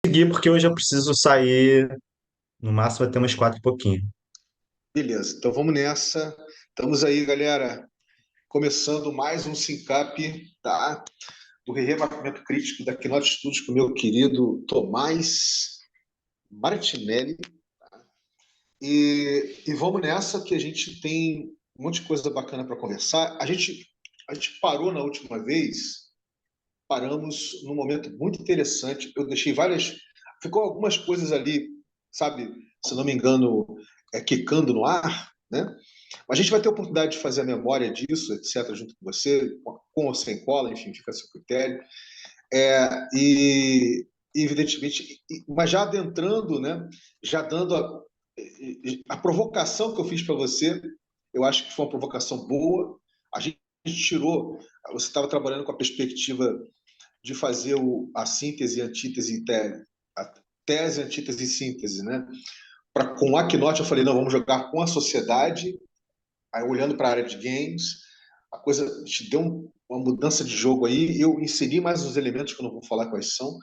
Seguir porque hoje eu preciso sair no máximo até umas 4 e pouquinho. Beleza, então vamos nessa. Estamos aí, galera, começando mais um Sincap, tá? Do Mapeamento Crítico da Keynote Studios com o meu querido Tomás Martinelli. E vamos nessa que a gente tem um monte de coisa bacana para conversar. A gente parou na última vez, paramos num momento muito interessante. Eu deixei várias. Ficou algumas coisas ali, sabe, se não me engano, quicando no ar, né? A gente vai ter a oportunidade de fazer a memória disso, etc., junto com você, com ou sem cola, enfim, fica a seu critério. E, evidentemente, mas já adentrando, né, já dando a provocação que eu fiz para você, eu acho que foi uma provocação boa. A gente tirou, você estava trabalhando com a perspectiva de fazer a síntese, antítese e tese, a tese, antítese e síntese, né? Com a Keynote eu falei, não, vamos jogar com a sociedade. Aí, olhando para a área de games, a coisa te deu uma mudança de jogo aí. Eu inseri mais uns elementos que eu não vou falar quais são.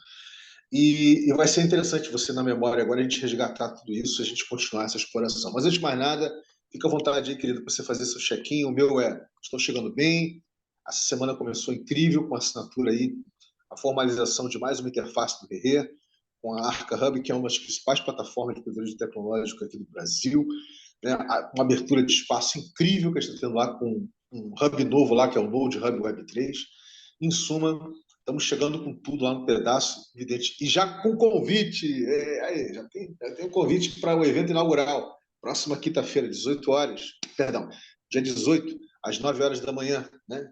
E vai ser interessante você, na memória, agora a gente resgatar tudo isso, a gente continuar essa exploração. Mas antes de mais nada, fica à vontade aí, querido, para você fazer seu check-in. O meu estou chegando bem. Essa semana começou incrível com a assinatura aí, a formalização de mais uma interface do Herrera, com a Arca Hub, que é uma das principais plataformas de conteúdo tecnológico aqui do Brasil, né? Uma abertura de espaço incrível que a gente está tendo lá com um hub novo lá, que é o Node Hub Web 3. Em suma, estamos chegando com tudo lá no pedaço, evidente. E já com convite, já tem um convite para o evento inaugural. Próxima quinta-feira, 18 horas, perdão, dia 18, às 9 horas da manhã, né?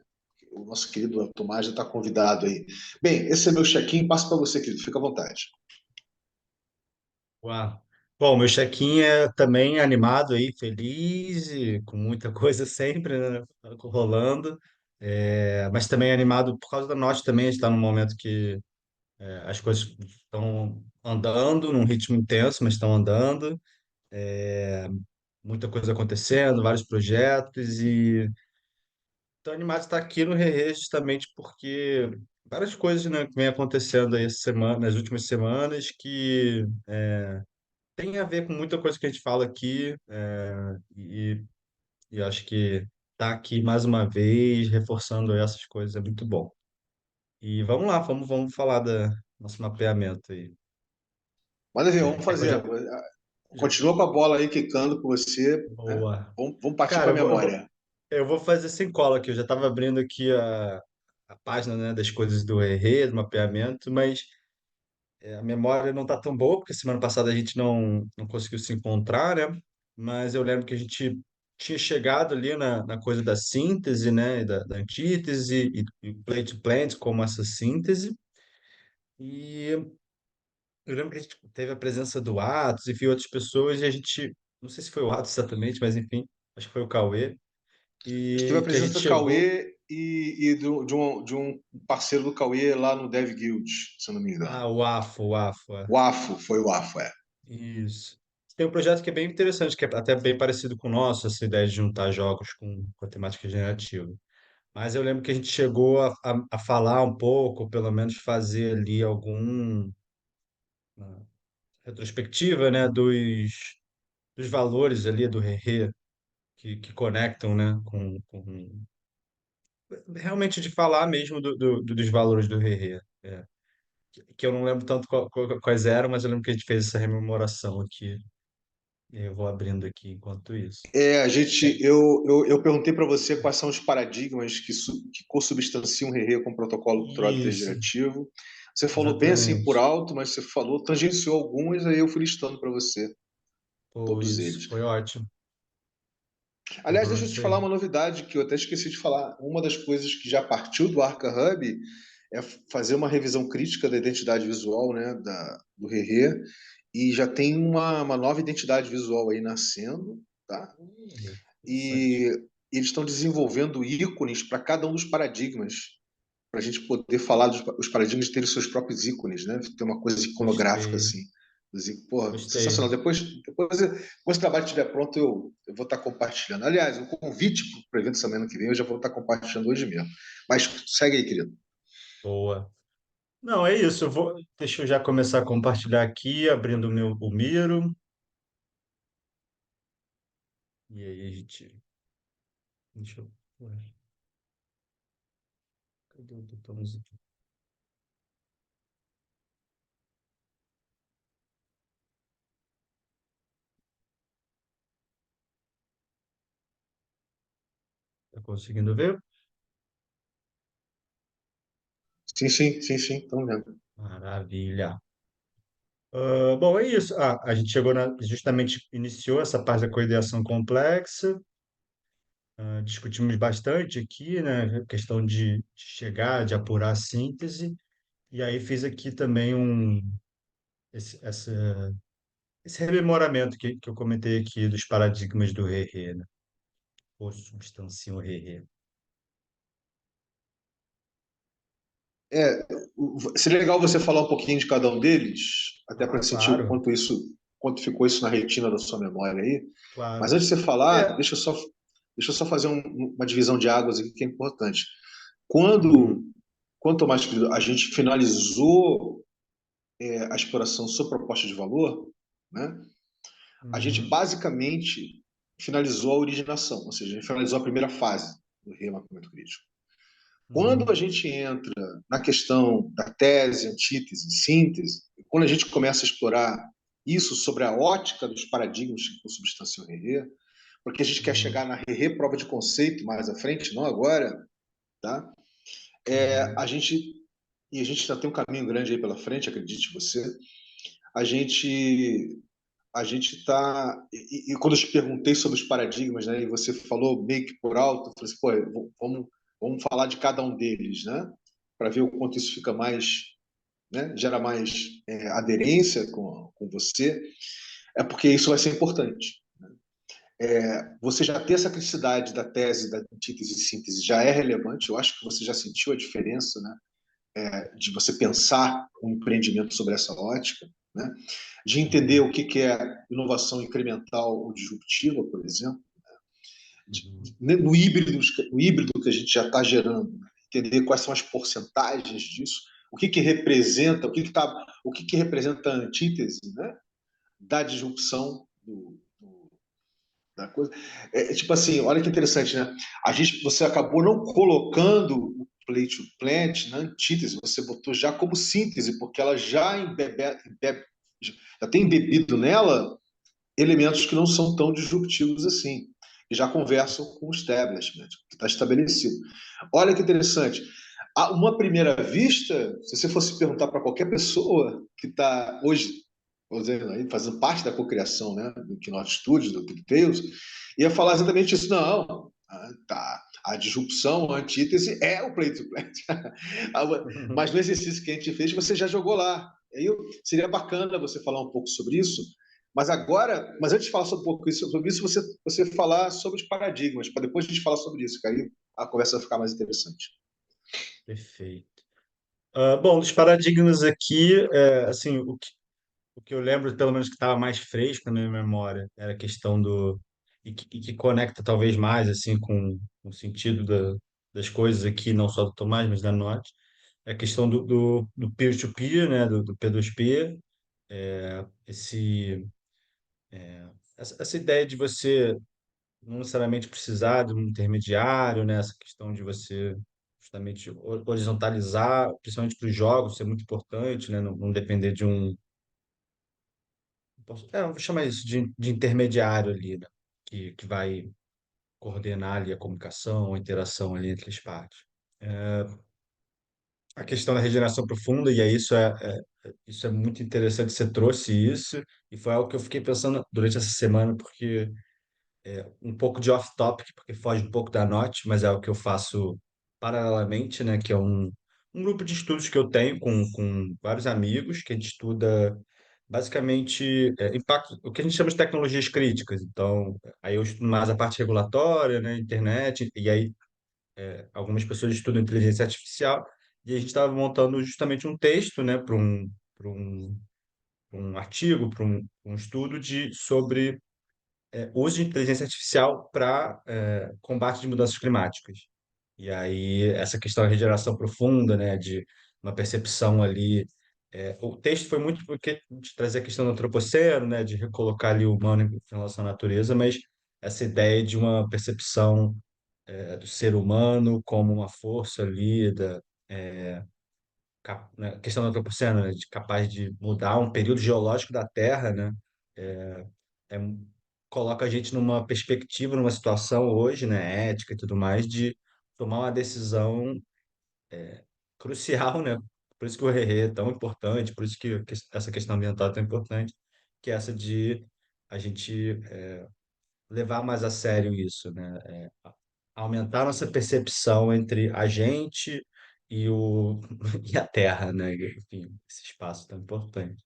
O nosso querido Tomás já está convidado aí. Bem, esse é meu check-in, passo para você, querido, fica à vontade. Uau. Bom, meu check-in é também animado aí, feliz, e com muita coisa sempre, né, rolando. Mas também animado por causa da Note também, a gente está num momento que as coisas estão andando num ritmo intenso, mas estão andando. Muita coisa acontecendo, vários projetos e estou animado de estar aqui no Rerê justamente porque várias coisas, né, que vem acontecendo aí essa semana, nas últimas semanas que tem a ver com muita coisa que a gente fala aqui, e acho que estar aqui mais uma vez, reforçando essas coisas é muito bom. E vamos lá, vamos falar do nosso mapeamento aí. Manda ver, vamos Quer que eu fazer. já- Continua com a bola aí quicando com você, né? Boa. Vamos partir Cara, para a memória. eu vou fazer sem cola aqui. Eu já estava abrindo aqui a página, né, das coisas do Herrê, do mapeamento, mas a memória não está tão boa, porque semana passada a gente não conseguiu se encontrar, né? Mas eu lembro que a gente tinha chegado ali na coisa da síntese, né? Da antítese e plate to plant como essa síntese. E eu lembro que a gente teve a presença do Atos, enfim, outras pessoas, e a gente, não sei se foi o Atos exatamente, mas enfim, acho que foi o Cauê, Tive a e que a gente presença do chegou. Cauê e de um parceiro do Cauê lá no Dev Guild, se eu não me engano. Ah, o AFO, O AFO, foi o AFO, é. isso. Tem um projeto que é bem interessante, que é até bem parecido com o nosso, essa ideia de juntar jogos com a temática generativa. Mas eu lembro que a gente chegou a falar um pouco, pelo menos fazer ali alguma retrospectiva, né, dos valores ali do Rerê que conectam, né, realmente de falar mesmo dos valores do Rerê. Que eu não lembro tanto quais eram, mas eu lembro que a gente fez essa rememoração aqui. E eu vou abrindo aqui enquanto isso. A gente, eu perguntei para você quais são os paradigmas que consubstanciam o Rerê com o protocolo cultural Isso, intergerativo. Você falou bem assim por exatamente. alto, mas você falou, tangenciou alguns, aí eu fui listando para você Pô, todos isso, eles. foi ótimo. Aliás, deixa Aham, eu te isso falar aí. uma novidade que eu até esqueci de falar. Uma das coisas que já partiu do Arca Hub é fazer uma revisão crítica da identidade visual, né, do Rerê, e já tem uma nova identidade visual aí nascendo, tá? Interessante. E eles estão desenvolvendo ícones para cada um dos paradigmas, para a gente poder falar dos os paradigmas terem seus próprios ícones, né? Ter uma coisa iconográfica Gostei, assim. Pô, gostei. sensacional. Depois que o trabalho estiver pronto, eu vou estar compartilhando. Aliás, o convite para o evento semana que vem eu já vou estar compartilhando hoje mesmo. Mas segue aí, querido. Boa. Não, é isso. Deixa eu já começar a compartilhar aqui, abrindo o Miro. E aí, a gente. Deixa eu. Ué, cadê o botãozinho? Tá conseguindo ver? Sim, sim, sim, sim, estamos vendo. Maravilha. Bom, é isso. A gente justamente iniciou essa parte da coideação complexa. Discutimos bastante aqui, né? A questão de chegar, de apurar a síntese. E aí fiz aqui também esse, essa, esse rememoramento que eu comentei aqui dos paradigmas do Rê, né? Ou substancinho Rê. É, seria legal você falar um pouquinho de cada um deles, até para sentir o Claro, quanto quanto ficou isso na retina da sua memória aí. Mas claro. antes de você falar, É. deixa eu só fazer uma divisão de águas aqui que é importante. Uhum, Quando, quando Tomás querido, a gente finalizou a exploração sob proposta de valor, né? A gente uhum, basicamente finalizou a originação, ou seja, a gente finalizou a primeira fase do remapeamento crítico. Quando a uhum, gente entra na questão da tese, antítese, síntese, quando a gente começa a explorar isso sobre a ótica dos paradigmas de substância Rê, porque a gente quer uhum, chegar na Rê prova de conceito mais à frente, não agora, tá? uhum, A gente e a gente ainda tem um caminho grande aí pela frente, acredite você. A gente está e quando eu te perguntei sobre os paradigmas, né, e você falou meio que por alto, eu falei assim, pô, vamos falar de cada um deles, né, para ver o quanto isso fica mais, né, gera mais aderência com você, é porque isso vai ser importante. Você já ter essa criticidade da tese, da antítese e síntese já é relevante. Eu acho que você já sentiu a diferença, né, de você pensar um empreendimento sobre essa ótica, né? De entender uhum, o que é inovação incremental ou disruptiva, por exemplo, uhum, no híbrido que a gente já está gerando, né? Entender quais são as porcentagens disso, o que representa, o que representa a antítese, né? Da disrupção da coisa. Tipo assim, olha que interessante, né? Você acabou não colocando o plate to plant na antítese, você botou já como síntese, porque ela já tem embebido nela elementos que não são tão disruptivos assim, e já conversam com o establishment, que está estabelecido. Olha que interessante. A uma primeira vista, se você fosse perguntar para qualquer pessoa que está hoje, vamos dizer, aí, fazendo parte da cocriação, né, do Keynote Studios, do Pigtails, ia falar exatamente isso. Não, tá. A disrupção, a antítese é o play to play. Mas no exercício que a gente fez, você já jogou lá. Aí seria bacana você falar um pouco sobre isso. Mas antes de falar sobre isso você falar sobre os paradigmas, para depois a gente falar sobre isso, que aí a conversa vai ficar mais interessante. Perfeito. Bom, dos paradigmas aqui, assim, o que eu lembro, pelo menos que estava mais fresco na minha memória, era a questão e que conecta talvez mais, assim, com o sentido das coisas aqui, não só do Tomás, mas da Norte, é a questão do peer-to-peer, né, do P2P, esse, essa ideia de você não necessariamente precisar de um intermediário, né? Essa questão de você justamente horizontalizar, principalmente para os jogos, ser muito importante, né? Não depender de um, eu vou chamar isso de intermediário ali, né? Que vai coordenar ali a comunicação, a interação ali entre as partes. A questão da regeneração profunda, e aí isso é muito interessante, você trouxe isso, e foi algo que eu fiquei pensando durante essa semana, porque um pouco de off-topic, porque foge um pouco da note, mas é o que eu faço paralelamente, né? Que é um grupo de estudos que eu tenho com vários amigos, que a gente estuda basicamente impacto, o que a gente chama de tecnologias críticas. Então, aí eu estudo mais a parte regulatória, né? Internet, e aí algumas pessoas estudam inteligência artificial, e a gente estava montando justamente um texto, né? Para um artigo, para um estudo sobre uso de inteligência artificial para combate de mudanças climáticas. E aí, essa questão da regeneração profunda, né, de uma percepção ali. O texto foi muito porque de trazer a questão do antropoceno, né, de recolocar ali o humano em relação à natureza, mas essa ideia de uma percepção do ser humano como uma força ali, né, a questão do antropoceno, né, de capaz de mudar um período geológico da Terra, né, é, coloca a gente numa perspectiva, numa situação hoje, né, ética e tudo mais, de tomar uma decisão crucial, né? Por isso que o Rerê é tão importante, por isso que essa questão ambiental é tão importante, que é essa de a gente levar mais a sério isso, né? Aumentar nossa percepção entre a gente e a Terra, né? Enfim, esse espaço tão importante.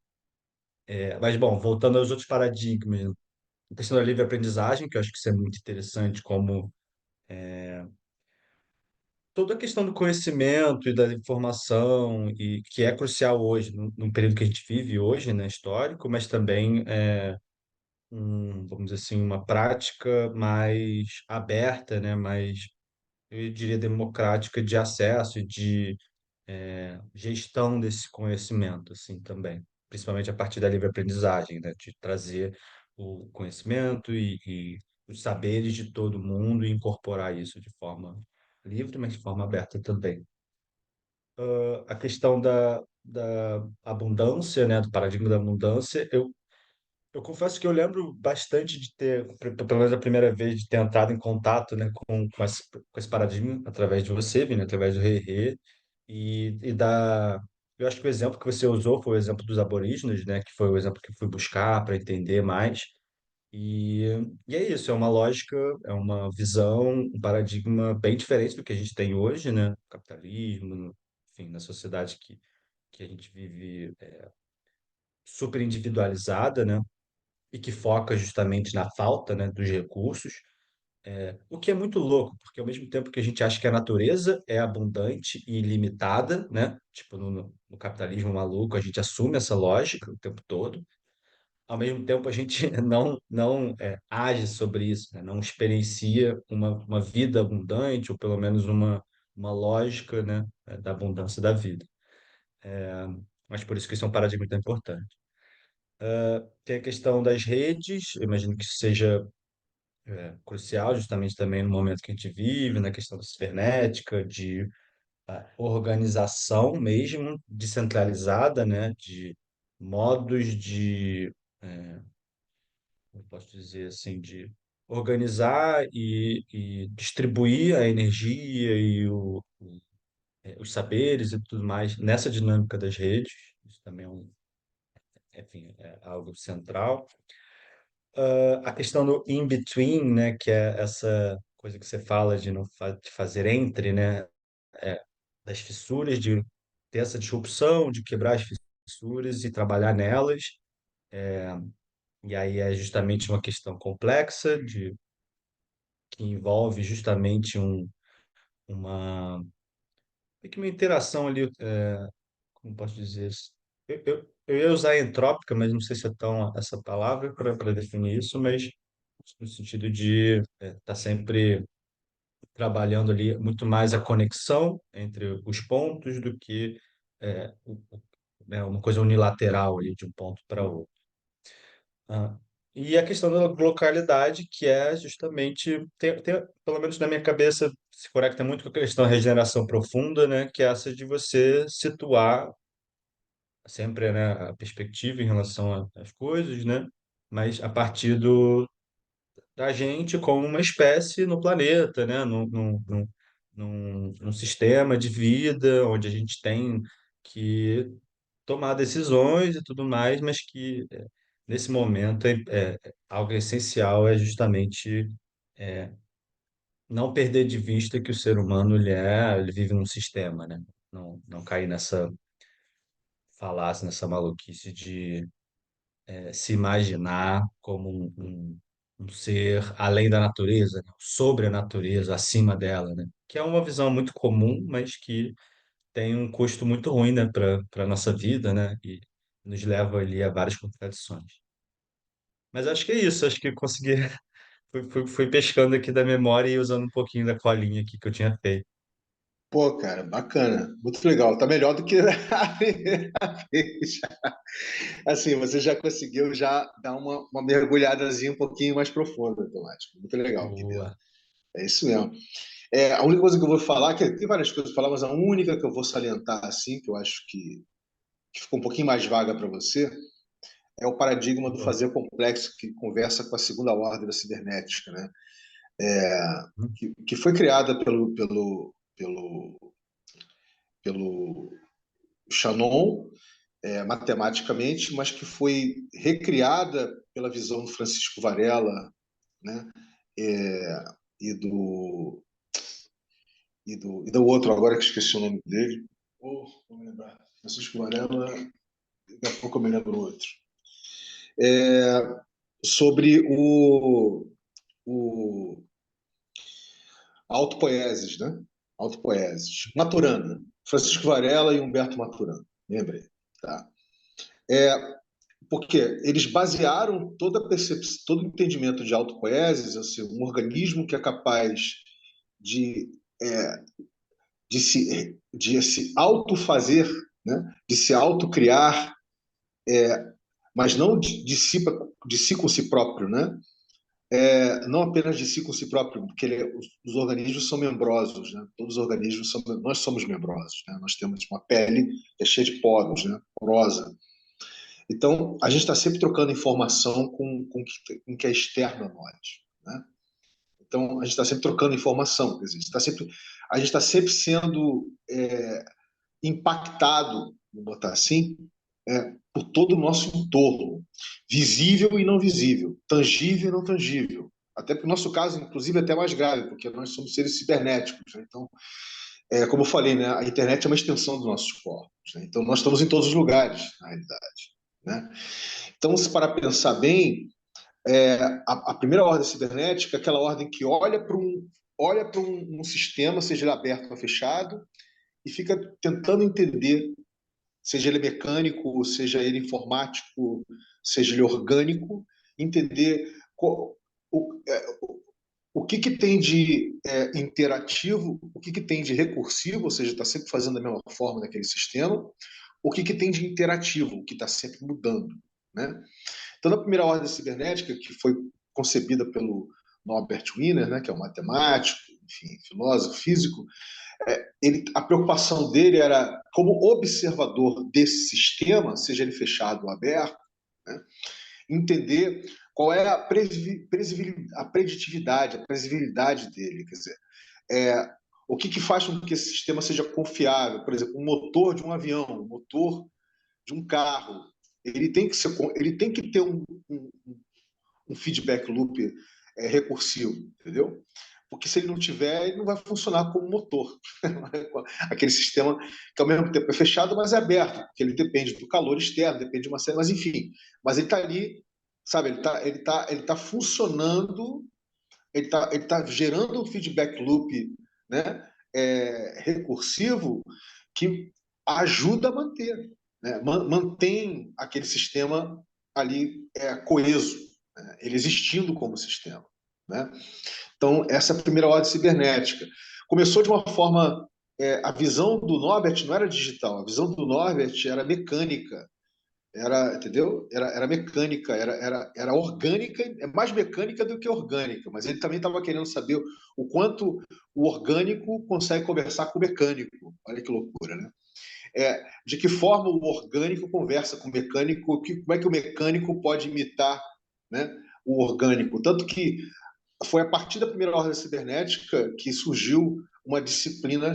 Mas, bom, voltando aos outros paradigmas, a questão da livre aprendizagem, que eu acho que isso é muito interessante, como toda a questão do conhecimento e da informação, e que é crucial hoje, no período que a gente vive hoje, né, histórico, mas também vamos dizer assim, uma prática mais aberta, né, mais, eu diria, democrática de acesso e de gestão desse conhecimento, assim, também, principalmente a partir da livre aprendizagem, né, de trazer o conhecimento e os saberes de todo mundo e incorporar isso de forma livre, mas de forma aberta também. A questão da abundância, né, do paradigma da abundância, eu confesso que eu lembro bastante de ter, pelo menos a primeira vez, de ter entrado em contato, né, com esse paradigma através de você, Vini, através do Rei e da... Eu acho que o exemplo que você usou foi o exemplo dos aborígenes, né, que foi o exemplo que eu fui buscar para entender mais. E, e é isso, é uma lógica, é uma visão, um paradigma bem diferente do que a gente tem hoje, né, no capitalismo, enfim, na sociedade que a gente vive super individualizada, né? E que foca justamente na falta, né, dos recursos, o que é muito louco, porque ao mesmo tempo que a gente acha que a natureza é abundante e ilimitada, né, tipo no capitalismo maluco, a gente assume essa lógica o tempo todo, ao mesmo tempo a gente não age sobre isso, né, não experiencia uma vida abundante, ou pelo menos uma lógica, né, da abundância da vida. Mas por isso que isso é um paradigma tão importante. Tem a questão das redes, eu imagino que seja crucial, justamente também no momento que a gente vive, na questão da cibernética, de organização mesmo, descentralizada, né, de modos de, como eu posso dizer assim, de organizar e distribuir a energia os saberes e tudo mais nessa dinâmica das redes. Isso também enfim, é algo central. A questão do in-between, né, que é essa coisa que você fala de não de fazer entre, né, é, das fissuras, de ter essa disrupção, de quebrar as fissuras e trabalhar nelas. E aí é justamente uma questão complexa que envolve justamente uma, meio que uma interação ali, como posso dizer isso? Eu ia usar entrópica, mas não sei se é tão essa palavra para definir isso, mas no sentido de estar sempre trabalhando ali muito mais a conexão entre os pontos do que uma coisa unilateral ali de um ponto para outro. Ah, e a questão da localidade, que é justamente, pelo menos na minha cabeça, se conecta muito com a questão da regeneração profunda, né, que é essa de você situar sempre, né, a perspectiva em relação às coisas, né, mas a partir da gente como uma espécie no planeta, né? Num sistema de vida onde a gente tem que tomar decisões e tudo mais, mas que nesse momento algo essencial é justamente não perder de vista que o ser humano ele vive num sistema, né? Não cair nessa falácia, nessa maluquice de se imaginar como um ser além da natureza, né? Sobre a natureza, acima dela, né? Que é uma visão muito comum, mas que tem um custo muito ruim, né, para nossa vida, né? E nos leva ali a várias contradições. Mas acho que é isso, acho que eu consegui, fui pescando aqui da memória e usando um pouquinho da colinha aqui que eu tinha feito. Pô, cara, bacana, muito legal. Tá melhor do que a primeira vez. Assim, você já conseguiu já dar uma mergulhadazinha um pouquinho mais profunda, Tomate. Muito legal, querido. Boa. É isso mesmo. A única coisa que eu vou falar, que tem várias coisas para falar, mas a única que eu vou salientar, assim, que eu acho que ficou um pouquinho mais vaga para você, é o paradigma do Boa. fazer complexo, que conversa com a segunda ordem da cibernética, né? Que foi criada pelo Shannon, matematicamente, mas que foi recriada pela visão do Francisco Varela, né? É, e do outro, agora que esqueci o nome dele. Oh, vou me lembrar. Francisco Varela, daqui a pouco eu me lembro o outro. Sobre o autopoieses, né? Autopoieses. Maturana. Francisco Varela e Humberto Maturana. Lembrei. Tá? É, porque eles basearam toda a percepção, todo o entendimento de autopoieses, assim, um organismo que é capaz de, é, de se autofazer, né? De se autocriar, mas não de si com si próprio, né? Não apenas de si com si próprio, porque os organismos são membrosos, né? Todos os organismos nós somos membrosos, né? Nós temos uma pele que é cheia de poros, né? Porosa. Então, a gente está sempre trocando informação com que é externo a nós, né? Então, a gente está sempre trocando informação, quer dizer, a gente está sempre sendo impactado, vou botar assim, por todo o nosso entorno, visível e não visível, tangível e não tangível. Até porque o nosso caso, inclusive, é até mais grave, porque nós somos seres cibernéticos, né? Então, como eu falei, né, a internet é uma extensão dos nossos corpos, né? Então, nós estamos em todos os lugares, na realidade, né? Então, se para pensar bem, a primeira ordem cibernética é aquela ordem que olha para um sistema, seja ele aberto ou fechado, e fica tentando entender, seja ele mecânico, seja ele informático, seja ele orgânico, entender o, o que tem de interativo, o que tem de recursivo, ou seja, está sempre fazendo da mesma forma naquele sistema, o que tem de interativo, que está sempre mudando, né? Então, na primeira ordem cibernética, que foi concebida pelo Norbert Wiener, né, que é um matemático, enfim, filósofo, físico, a preocupação dele era, como observador desse sistema, seja ele fechado ou aberto, né, entender qual é a preditividade, a previsibilidade dele. Quer dizer, o que faz com que esse sistema seja confiável. Por exemplo, o motor de um avião, o motor de um carro, ele tem que ter um feedback loop recursivo, entendeu? Porque se ele não tiver, ele não vai funcionar como motor. Aquele sistema que ao mesmo tempo é fechado, mas é aberto, porque ele depende do calor externo, depende de uma série, mas enfim. Mas ele está ali, sabe? Ele tá funcionando, ele tá gerando um feedback loop, né? Recursivo que ajuda a manter, né? Mantém aquele sistema ali coeso, né? Ele existindo como sistema, né? Então, essa é a primeira ordem cibernética. Começou de uma forma. A visão do Norbert não era digital, a visão do Norbert era mecânica, entendeu? Era mecânica, era orgânica, é mais mecânica do que orgânica, mas ele também estava querendo saber o quanto o orgânico consegue conversar com o mecânico. Olha que loucura, né? De que forma o orgânico conversa com o mecânico, como é que o mecânico pode imitar, né, o orgânico. Tanto que foi a partir da primeira ordem cibernética que surgiu uma disciplina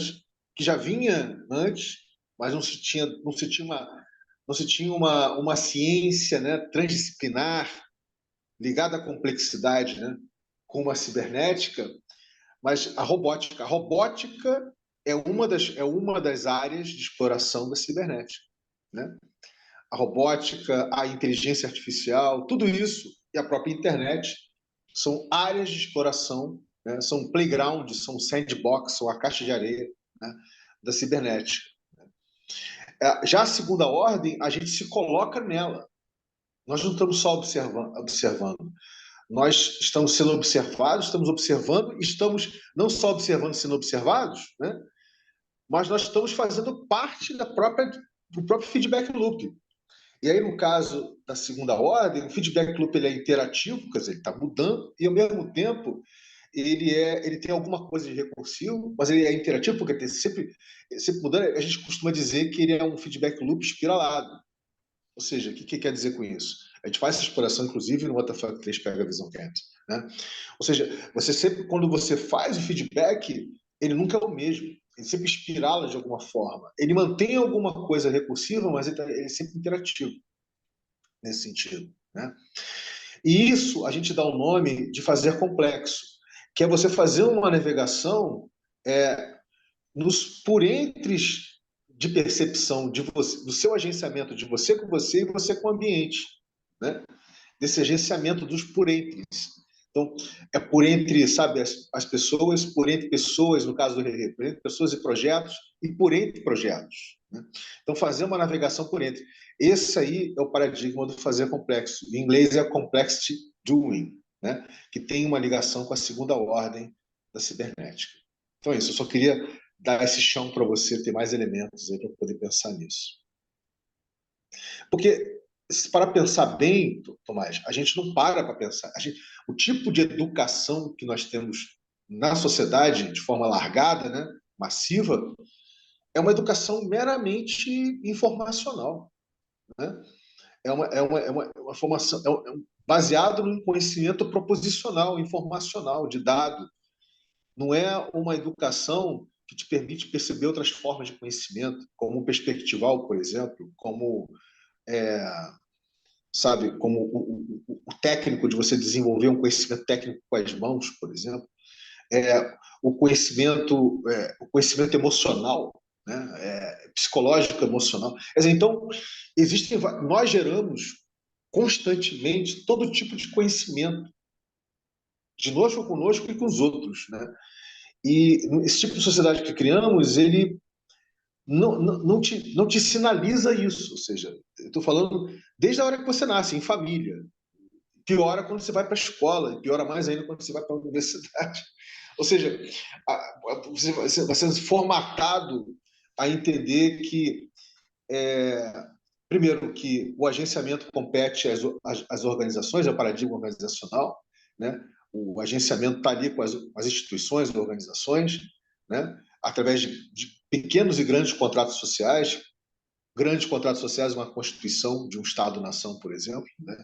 que já vinha antes, mas não se tinha uma ciência, né, transdisciplinar ligada à complexidade, né, como a cibernética, mas a robótica. A robótica é uma das áreas de exploração da cibernética, né? A robótica, a inteligência artificial, tudo isso e a própria internet são áreas de exploração, né? São playgrounds, são sandbox, são a caixa de areia, né, da cibernética. Já a segunda ordem, a gente se coloca nela. Nós não estamos só observando. Nós estamos sendo observados, estamos observando, estamos não só observando, sendo observados, né? mas nós estamos fazendo parte do próprio feedback loop. E aí, no caso da segunda ordem, o feedback loop ele é interativo, quer dizer, ele está mudando, e ao mesmo tempo ele tem alguma coisa de recursivo, mas ele é interativo porque tem sempre mudando. A gente costuma dizer que ele é um feedback loop espiralado. Ou seja, o que quer dizer com isso? A gente faz essa exploração, inclusive, no WTF 3 Pega Visão Camp. Né? Ou seja, você sempre, quando você faz o feedback, ele nunca é o mesmo. Ele sempre espirala de alguma forma. Ele mantém alguma coisa recursiva, mas ele é sempre interativo nesse sentido. Né? E isso a gente dá o nome de fazer complexo, que é você fazer uma navegação é, nos porentres de percepção de você, do seu agenciamento de você e você com o ambiente, né? Desse agenciamento dos porentres. Então, é por entre, sabe, as pessoas, por entre pessoas, no caso do Rere, por entre pessoas e projetos, e por entre projetos. Né? Então, fazer uma navegação por entre. Esse aí é o paradigma do fazer complexo. Em inglês é complexity doing, né? Que tem uma ligação com a segunda ordem da cibernética. Então é isso, eu só queria dar esse chão para você ter mais elementos aí para poder pensar nisso. Porque, para pensar bem, Tomás, a gente não para pensar. O tipo de educação que nós temos na sociedade, de forma largada, né, massiva, é uma educação meramente informacional. Né? É uma formação baseado no conhecimento proposicional, informacional, de dado. Não é uma educação que te permite perceber outras formas de conhecimento, como o perspectival, por exemplo, como é, sabe, como o técnico de você desenvolver um conhecimento técnico com as mãos, por exemplo, o conhecimento emocional, né, psicológico emocional. Quer dizer, então nós geramos constantemente todo tipo de conhecimento de nós conosco e com os outros, né? E esse tipo de sociedade que criamos, ele não te sinaliza isso. Ou seja, eu estou falando desde a hora que você nasce, em família. Piora quando você vai para a escola, piora mais ainda quando você vai para a universidade. Ou seja, você vai sendo formatado a entender que, primeiro, que o agenciamento compete às organizações, é o paradigma organizacional, né? O agenciamento está ali com as instituições e organizações, né? Através de pequenos e grandes contratos sociais, grandes contratos sociais, uma constituição de um Estado-nação, por exemplo, né?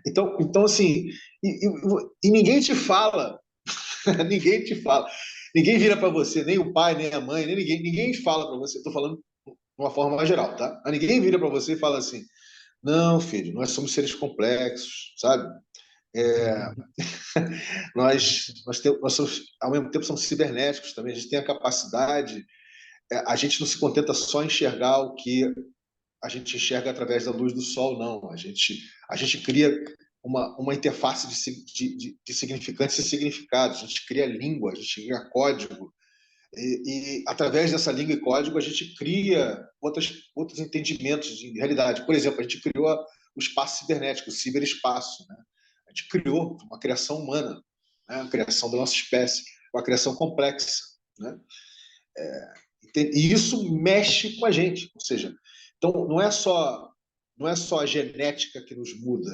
Então assim, e ninguém te fala, ninguém te fala, ninguém vira para você, nem o pai, nem a mãe, nem ninguém fala para você. Estou falando de uma forma mais geral, tá? Mas ninguém vira para você e fala assim: não, filho, nós somos seres complexos, sabe? É, nós somos, ao mesmo tempo, somos cibernéticos também. A gente tem a capacidade, a gente não se contenta só em enxergar o que a gente enxerga através da luz do sol, não. A gente cria uma interface de significantes e significados. A gente cria língua, a gente cria código. E através dessa língua e código, a gente cria outros entendimentos de realidade. Por exemplo, a gente criou o espaço cibernético, o ciberespaço. Né? A gente criou uma criação humana, né? A criação da nossa espécie, uma criação complexa. Né? E isso mexe com a gente. Ou seja, então não é só a genética que nos muda,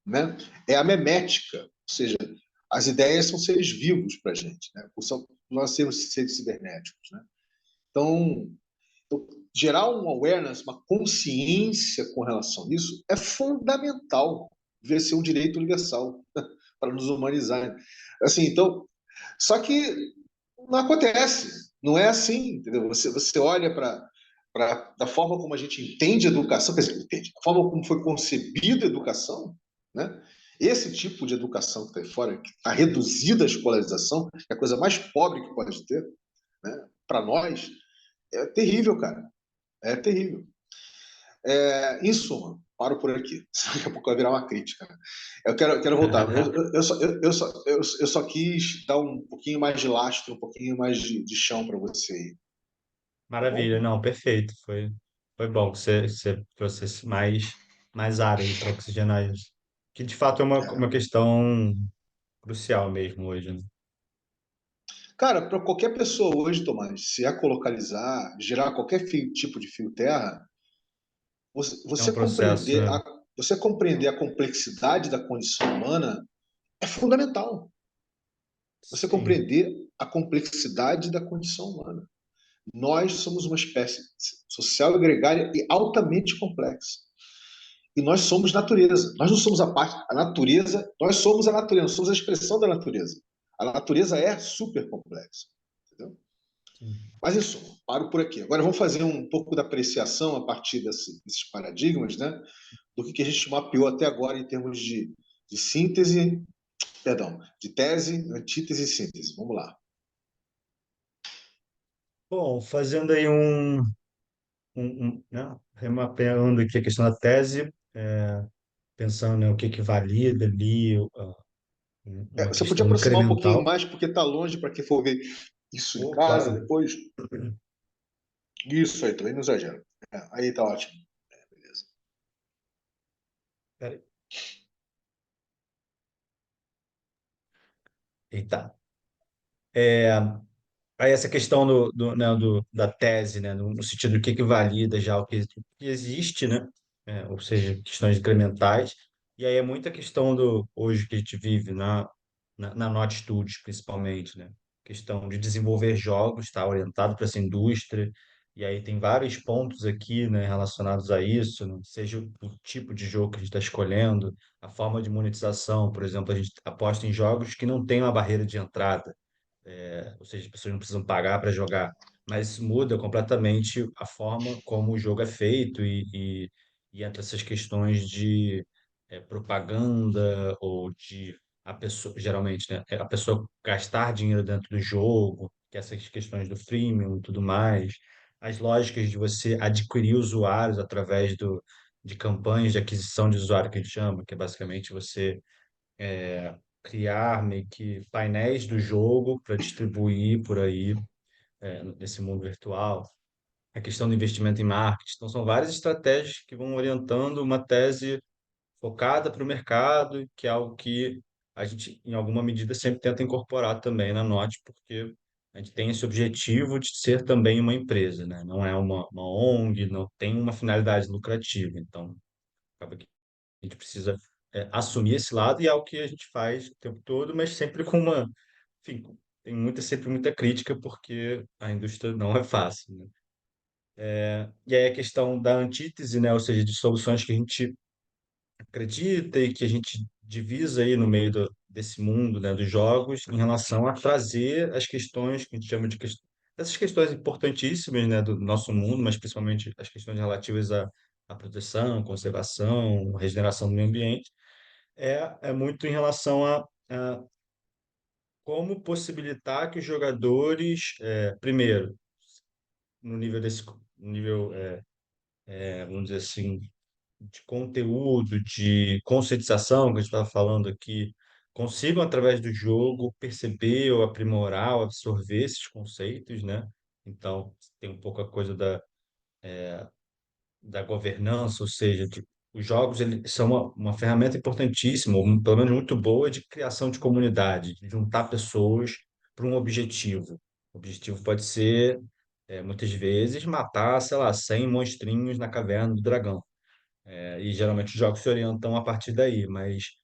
né? É a memética. Ou seja, as ideias são seres vivos para a gente, né? Nós somos seres cibernéticos, né? Então, gerar um awareness, uma consciência com relação a isso é fundamental. Deve ser um direito universal para nos humanizar. Assim, então, só que não acontece, não é assim, entendeu? Você olha da forma como a gente entende a educação, quer dizer, entende, a forma como foi concebida a educação, né? Esse tipo de educação que está aí fora, que está reduzida à escolarização, que é a coisa mais pobre que pode ter, né? Para nós, é terrível, cara. É terrível. Em suma, paro por aqui. Daqui a pouco vai virar uma crítica. Eu quero voltar. Eu só quis dar um pouquinho mais de lastro, um pouquinho mais de chão para você aí, tá Maravilha, bom? não, perfeito. Foi bom que você trouxe mais ar aí para oxigenar isso. Que de fato é uma É. questão crucial mesmo hoje, né? Cara, para qualquer pessoa hoje, Tomás, se ecolocalizar, gerar qualquer tipo de fio terra, você, É um processo, né? você compreender a complexidade da condição humana é fundamental. Você Sim, compreender a complexidade da condição humana. Nós somos uma espécie social e gregária e altamente complexa. E nós somos natureza. Nós não somos a parte, a natureza, nós somos a natureza, nós somos a expressão da natureza. A natureza é super complexa. Entendeu? sim. Mas isso, paro por aqui. Agora vamos fazer um pouco da apreciação a partir desses paradigmas, né? Do que a gente mapeou até agora em termos de síntese, perdão, de tese, antítese e síntese. Vamos lá. Bom, fazendo aí né, remapeando aqui a questão da tese, pensando, né, o que que valida ali, uma Você podia questão aproximar um pouquinho incremental. mais, porque está longe para quem for ver isso em Ou, casa claro, depois. Isso aí, também não exagero. Aí tá ótimo. Beleza. peraí. Eita. Aí essa questão da tese, né, no sentido do que valida já o que existe, né, ou seja, questões incrementais, e aí é muita questão do hoje que a gente vive na Naughty Studios, principalmente, né, questão de desenvolver jogos, está orientado para essa indústria, e aí tem vários pontos aqui, né, relacionados a isso, né, seja o tipo de jogo que a gente está escolhendo, a forma de monetização, por exemplo, a gente aposta em jogos que não tem uma barreira de entrada, ou seja, as pessoas não precisam pagar para jogar, mas muda completamente a forma como o jogo é feito e entra essas questões de propaganda ou de a pessoa, geralmente, né, a pessoa gastar dinheiro dentro do jogo, que essas questões do freemium e tudo mais, as lógicas de você adquirir usuários através de campanhas de aquisição de usuário que a gente chama, que é basicamente você criar meio que painéis do jogo para distribuir por aí, nesse mundo virtual. A questão do investimento em marketing. Então, são várias estratégias que vão orientando uma tese focada para o mercado, que é algo que a gente, em alguma medida, sempre tenta incorporar também na Note, porque a gente tem esse objetivo de ser também uma empresa, né? Não é uma ONG, não tem uma finalidade lucrativa. Então, acaba que a gente precisa assumir esse lado e é o que a gente faz o tempo todo, mas sempre com uma, enfim, tem sempre muita crítica porque a indústria não é fácil, né? E aí a questão da antítese, né, ou seja, de soluções que a gente acredita e que a gente divisa aí no meio desse mundo, né, dos jogos, em relação a trazer as questões que a gente chama de essas questões importantíssimas, né, do nosso mundo, mas principalmente as questões relativas à proteção, conservação, regeneração do meio ambiente, é muito em relação a como possibilitar que os jogadores, primeiro, no nível no nível, vamos dizer assim, de conteúdo, de conscientização, que a gente estava falando aqui, consigam, através do jogo, perceber ou aprimorar ou absorver esses conceitos, né? Então, tem um pouco a coisa da governança, ou seja, os jogos eles são uma ferramenta importantíssima, ou pelo menos muito boa, de criação de comunidade, de juntar pessoas para um objetivo. O objetivo pode ser, muitas vezes, matar, sei lá, 100 monstrinhos na caverna do dragão. E geralmente os jogos se orientam a partir daí, mas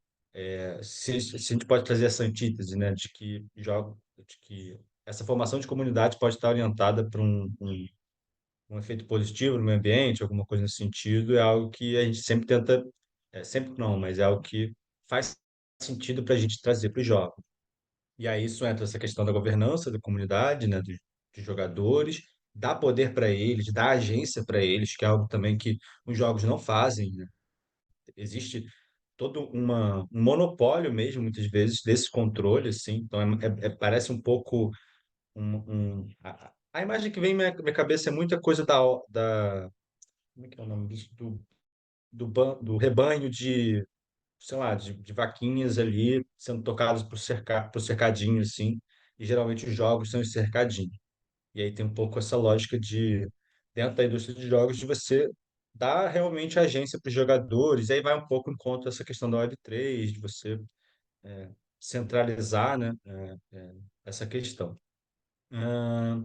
se a gente pode trazer essa antítese, né, de que essa formação de comunidade pode estar orientada para um efeito positivo no meio ambiente, alguma coisa nesse sentido, é algo que a gente sempre tenta, sempre não, mas é algo que faz sentido para a gente trazer para os jogos. E aí isso entra essa questão da governança da comunidade, né, dos jogadores, dar poder para eles, dar agência para eles, que é algo também que os jogos não fazem, né? Existe todo um monopólio mesmo, muitas vezes, desse controle, assim, então parece um pouco a imagem que vem na minha cabeça é muita coisa como é que é o nome disso? Do rebanho de, sei lá, de vaquinhas ali sendo tocadas por cercadinho, assim, e geralmente os jogos são esse cercadinho. E aí tem um pouco essa lógica de, dentro da indústria de jogos, de você dar realmente agência para os jogadores, e aí vai um pouco em conta essa questão da Web3, de você centralizar, né, essa questão. Ah,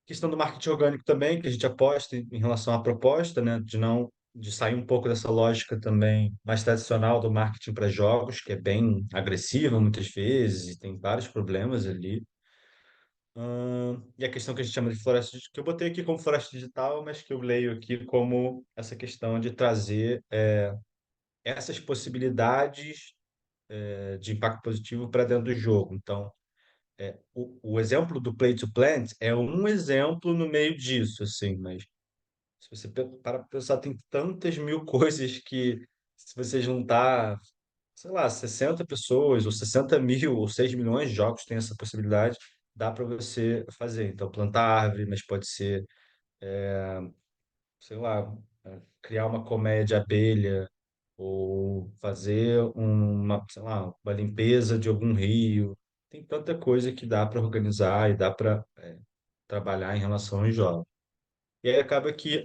questão do marketing orgânico também, que a gente aposta em relação à proposta, né, de sair um pouco dessa lógica também mais tradicional do marketing para jogos, que é bem agressiva muitas vezes e tem vários problemas ali. E a questão que a gente chama de floresta, que eu botei aqui como floresta digital, mas que eu leio aqui como essa questão de trazer essas possibilidades de impacto positivo para dentro do jogo. Então, o exemplo do Play to Plant é um exemplo no meio disso, assim, mas se você para pra pensar, tem tantas mil coisas que, se você juntar, sei lá, 60 pessoas, ou 60 mil, ou 6 milhões de jogos têm essa possibilidade, dá para você fazer. Então, plantar árvore, mas pode ser, sei lá, criar uma colmeia de abelha, ou fazer sei lá, uma limpeza de algum rio. Tem tanta coisa que dá para organizar e dá para trabalhar em relação aos jogos. E aí acaba que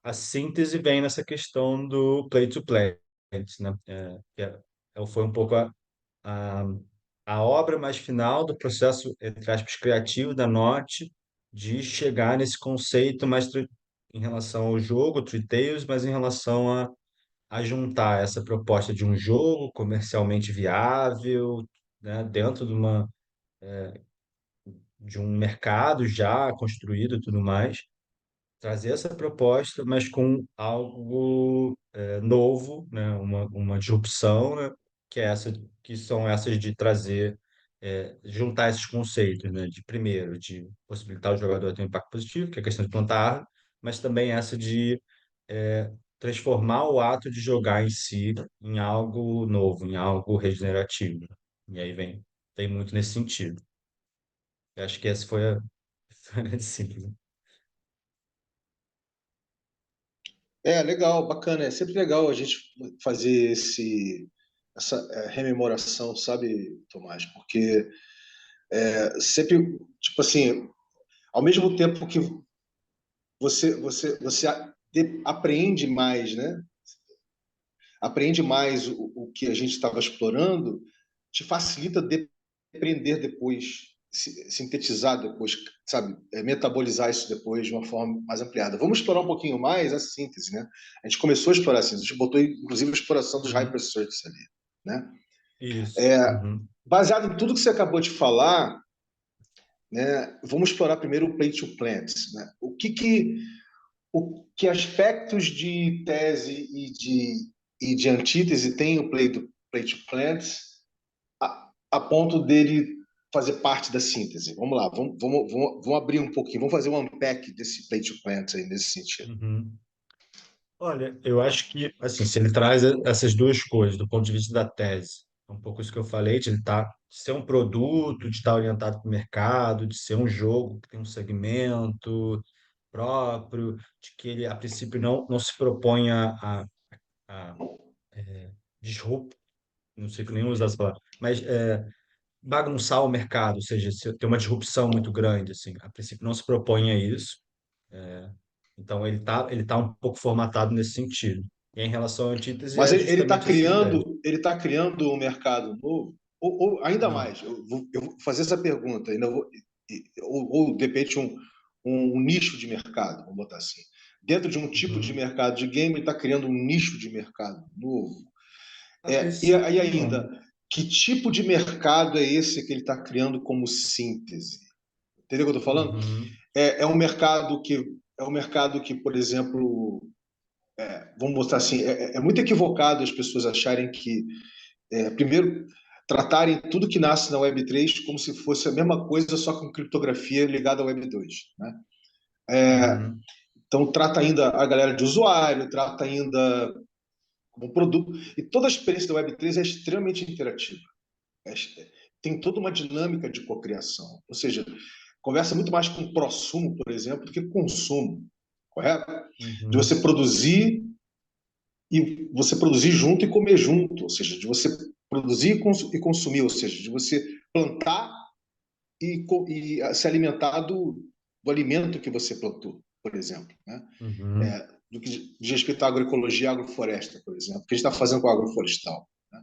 a síntese vem nessa questão do play to play, né? Foi um pouco a, a obra mais final do processo, entre aspas, criativo da Norte, de chegar nesse conceito mais em relação ao jogo, Three Tales, mas em relação a juntar essa proposta de um jogo comercialmente viável, né, dentro de um mercado já construído e tudo mais, trazer essa proposta, mas com algo novo, né? Uma disrupção, né? Que são essas de trazer, juntar esses conceitos, né? De primeiro, de possibilitar o jogador ter um impacto positivo, que é a questão de plantar árvore, mas também essa de transformar o ato de jogar em si em algo novo, em algo regenerativo, né? E aí vem muito nesse sentido. Eu acho que essa foi a simples. Legal, bacana. É sempre legal a gente fazer essa rememoração, sabe, Tomás? Porque sempre, tipo assim, ao mesmo tempo que você apreende mais, né? Aprende mais o que a gente estava explorando, te facilita depreender depois, sintetizar depois, sabe? Metabolizar isso depois de uma forma mais ampliada. Vamos explorar um pouquinho mais a síntese, né? A gente começou a explorar a síntese, a gente botou inclusive a exploração dos Uhum. hypersearches ali, né? Isso. É, Uhum. baseado em tudo que você acabou de falar, né? Vamos explorar primeiro o play to plants, né? O que aspectos de tese e de antítese tem o play to plants a ponto dele fazer parte da síntese? Vamos lá, vamos abrir um pouquinho, vamos fazer um unpack desse play to plants aí nesse sentido. Uhum. Olha, eu acho que, assim, se ele traz essas duas coisas do ponto de vista da tese, é um pouco isso que eu falei, de ele de ser um produto, de estar orientado para o mercado, de ser um jogo que tem um segmento próprio, de que ele, a princípio, não se propõe a disrupt, não sei nem usar essa palavra, mas bagunçar o mercado, ou seja, se ter uma disrupção muito grande, assim, a princípio não se propõe a isso. Então ele tá um pouco formatado nesse sentido. E em relação à antítese Mas é ele está justamente essa ideia. criando um mercado novo, ou ainda Não. mais, eu vou fazer essa pergunta, ainda ou de repente um nicho de mercado, vamos botar assim. Dentro de um tipo de Uhum. mercado de game, ele está criando um nicho de mercado novo. A E aí princípio, ainda, não. que tipo de mercado é esse que ele está criando como síntese? Entendeu o que eu estou falando? Uhum. É um mercado que, por exemplo, vamos mostrar assim, é muito equivocado as pessoas acharem que, primeiro, tratarem tudo que nasce na Web3 como se fosse a mesma coisa, só com criptografia ligada à Web2, né? Uhum. Então, trata ainda a galera de usuário, trata ainda como produto, e toda a experiência da Web3 é extremamente interativa. É, tem toda uma dinâmica de cocriação, ou seja, conversa muito mais com prosumo, por exemplo, do que consumo, correto? De você Uhum. produzir e você produzir junto e comer junto, ou seja, de você produzir e consumir, ou seja, de você plantar e se alimentar do alimento que você plantou, por exemplo, né? Uhum. Do que diz respeito à agroecologia e agrofloresta, por exemplo, o que a gente está fazendo com a agroflorestal. Né?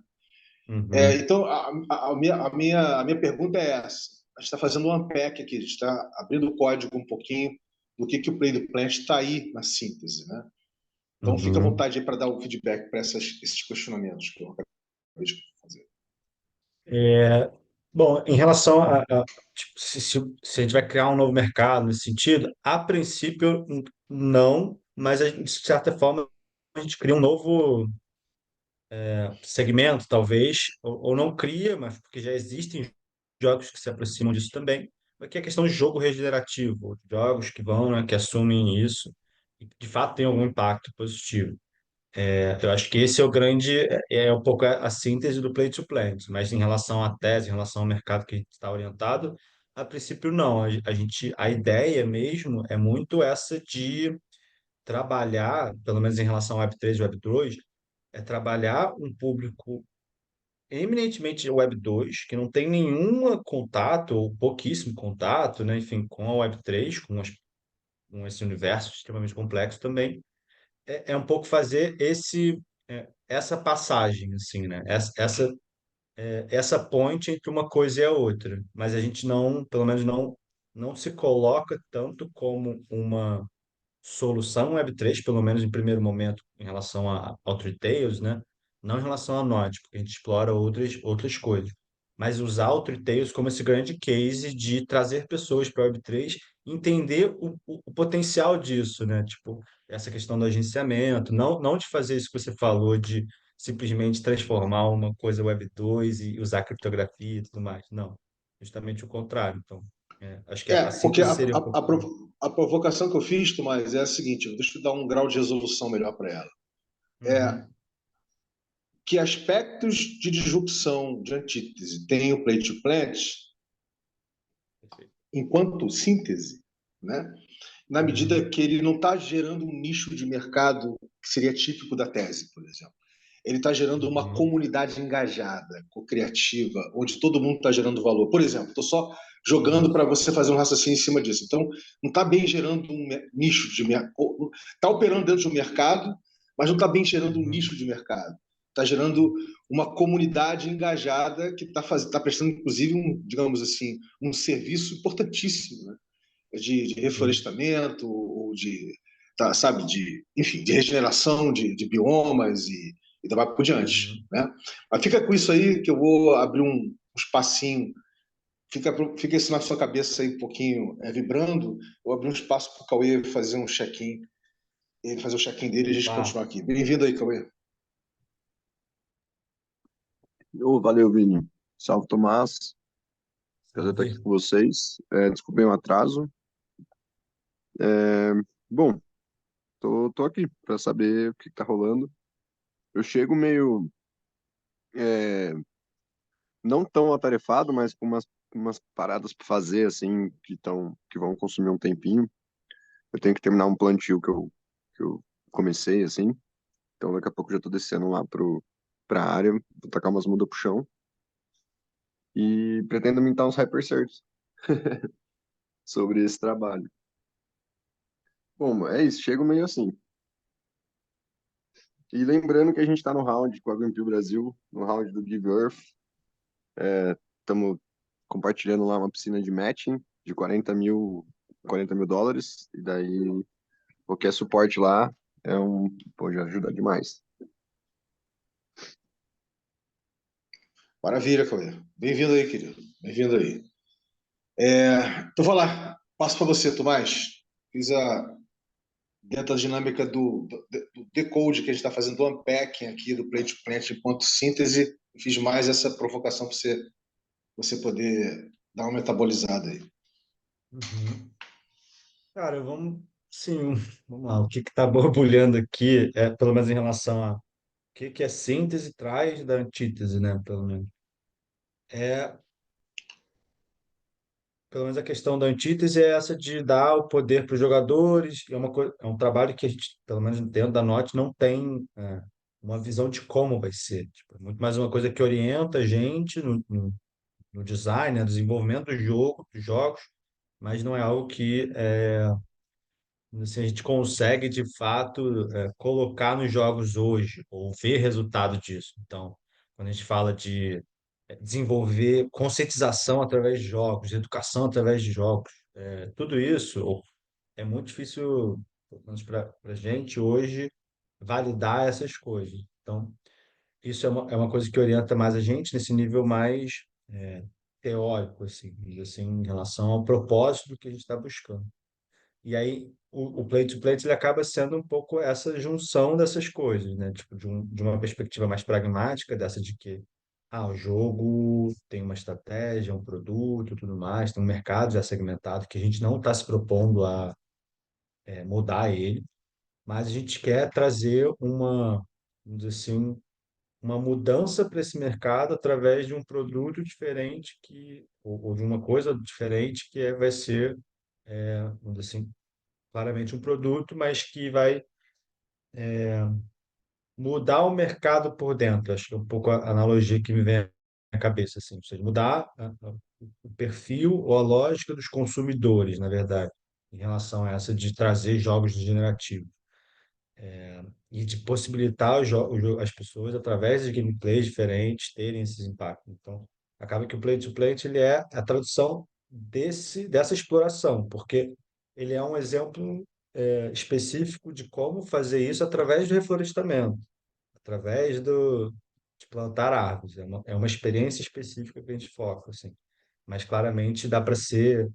Uhum. Então, a minha pergunta é essa. a gente está fazendo um unpack aqui, a gente está abrindo o código um pouquinho do que o Play do Plant está aí na síntese, né? Então fica à Uhum. vontade aí para dar o feedback para esses questionamentos que eu acabei de fazer. É, bom, em relação tipo, se a gente vai criar um novo mercado nesse sentido, a princípio não, mas de certa forma a gente cria um novo segmento, talvez, ou não cria, mas porque já existem jogos que se aproximam disso também, que é a questão de jogo regenerativo, jogos que vão, né, que assumem isso e de fato tem algum impacto positivo. Eu acho que esse é o grande, é um pouco a síntese do play to plant, mas em relação à tese, em relação ao mercado que a gente está orientado, a princípio não. A ideia mesmo é muito essa de trabalhar, pelo menos em relação ao Web3 e Web2, é trabalhar um público eminentemente Web2, que não tem nenhum contato, ou pouquíssimo contato, né, enfim, com a Web3, com esse universo extremamente complexo também, é um pouco fazer essa passagem, assim, né? Essa ponte entre uma coisa e a outra. Mas a gente não, pelo menos não se coloca tanto como uma solução Web3, pelo menos em primeiro momento, em relação ao Three Tails, né? Não em relação a Node, porque a gente explora outras coisas. Mas usar o Three Tails como esse grande case de trazer pessoas para a Web3, entender o potencial disso, né? Tipo, essa questão do agenciamento, não de fazer isso que você falou, de simplesmente transformar uma coisa Web2 e usar criptografia e tudo mais. Não, justamente o contrário. Então, acho que a Porque síntese seria um pouco isso. a provocação que eu fiz, Tomás, é a seguinte: deixa eu dar um grau de resolução melhor para ela. É Uhum. que aspectos de disrupção de antítese tem o plate to plant Perfeito. enquanto síntese, né? Na medida Uhum. que ele não está gerando um nicho de mercado que seria típico da tese, por exemplo. Ele está gerando uma Uhum. comunidade engajada, co-criativa, onde todo mundo está gerando valor. Por exemplo, estou só jogando para Isso. você fazer um raciocínio em cima disso. Então, não está bem gerando um nicho de mercado. Está operando dentro de um mercado, mas não está bem gerando um Uhum. nicho de mercado. Está gerando uma comunidade engajada que está prestando, inclusive, digamos assim, um serviço importantíssimo, né? De Sim. reflorestamento ou de, tá, sabe, enfim, de regeneração de biomas e daí vai por diante, Uhum. né? Mas fica com isso aí que eu vou abrir um espacinho, fica isso na sua cabeça aí um pouquinho vibrando, eu vou abrir um espaço para o Cauê fazer um check-in, ele fazer o check-in dele e a gente Opa. continuar aqui. Bem-vindo aí, Cauê. Ô, valeu, Vini. Salve, Tomás. Prazer estar aqui Salve. com vocês. Desculpem o atraso. É, bom, tô aqui para saber o que tá rolando. Eu chego meio, é, não tão atarefado, mas com umas paradas para fazer, assim, que vão consumir um tempinho. Eu tenho que terminar um plantio que eu comecei, assim. Então, daqui a pouco eu já tô descendo lá pra área, vou tacar umas mudas pro chão. E pretendo mintar uns hypercerts sobre esse trabalho. Bom, é isso, chego meio assim. E lembrando que a gente está no round com a Greenpeace Brasil, no round do Give Earth. Estamos compartilhando lá uma piscina de matching de 40 mil dólares. E daí, qualquer suporte lá pode ajudar demais. Maravilha, Cauê. Bem-vindo aí, querido. Bem-vindo aí. Então, vou lá. Passo para você, Tomás. Fiz dentro da dinâmica do decode que a gente está fazendo, do unpacking aqui do plate to plant enquanto síntese, fiz mais essa provocação para você poder dar uma metabolizada aí. Uhum. Cara, sim, vamos lá. O que está borbulhando aqui, pelo menos em relação a o que a síntese traz da antítese, né? É, pelo menos a questão da antítese é essa de dar o poder para os jogadores. É um trabalho que a gente, pelo menos dentro da Note, não tem uma visão de como vai ser. Tipo, é muito mais uma coisa que orienta a gente no design, no desenvolvimento do jogo, dos jogos, mas não é algo que assim, a gente consegue de fato colocar nos jogos hoje ou ver resultado disso. Então, quando a gente fala de desenvolver conscientização através de jogos, educação através de jogos. Tudo isso é muito difícil, pelo menos para a gente hoje, validar essas coisas. Então, isso é uma coisa que orienta mais a gente nesse nível mais teórico, assim, em relação ao propósito que a gente está buscando. E aí, o Play to Play ele acaba sendo um pouco essa junção dessas coisas, né? Tipo, de uma perspectiva mais pragmática, dessa de que o jogo tem uma estratégia, um produto, tudo mais, tem um mercado já segmentado que a gente não está se propondo a mudar ele, mas a gente quer trazer vamos dizer assim, uma mudança para esse mercado através de um produto diferente ou de uma coisa diferente vai ser, vamos dizer assim, claramente um produto, mas que vai mudar o mercado por dentro. Acho que é um pouco a analogia que me vem à cabeça, assim, ou seja, mudar o perfil ou a lógica dos consumidores, na verdade, em relação a essa de trazer jogos generativos e de possibilitar as pessoas, através de gameplays diferentes, terem esses impactos. Então, acaba que o Play to Play ele é a tradução dessa exploração, porque ele é um exemplo específico de como fazer isso através do reflorestamento, através de plantar árvores. É uma experiência específica que a gente foca, assim. Mas claramente dá para ser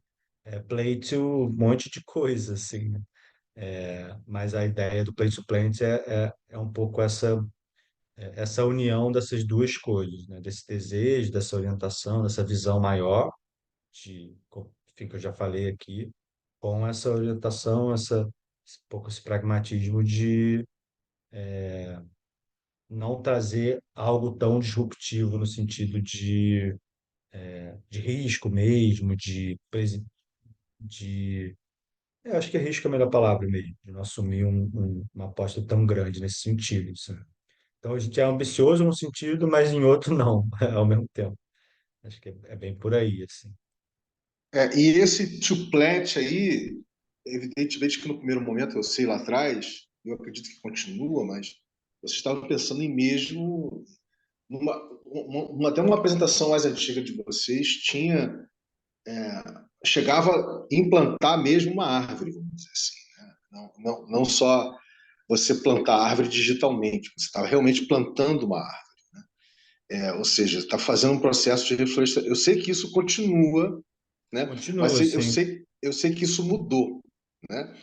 play to um monte de coisa, assim, né? Mas a ideia do Play to Plant é um pouco essa união dessas duas coisas, né? Desse desejo, dessa orientação, dessa visão maior, enfim, que eu já falei aqui, com essa orientação, um pouco esse pragmatismo de não trazer algo tão disruptivo no sentido de risco mesmo, de acho que risco é a melhor palavra mesmo, de não assumir uma aposta tão grande nesse sentido, sabe? Então a gente é ambicioso num sentido, mas em outro não, ao mesmo tempo. Acho que é bem por aí, assim. E esse to plant aí, evidentemente que no primeiro momento, eu sei lá atrás, eu acredito que continua, mas você estava pensando em mesmo até uma apresentação mais antiga de vocês chegava a implantar mesmo uma árvore, vamos dizer assim, né? Não só você plantar a árvore digitalmente, você estava realmente plantando uma árvore. Ou seja, está fazendo um processo de reflorestação. Eu sei que isso continua, né? Mas Continua, eu assim. sei, eu sei que isso mudou, né?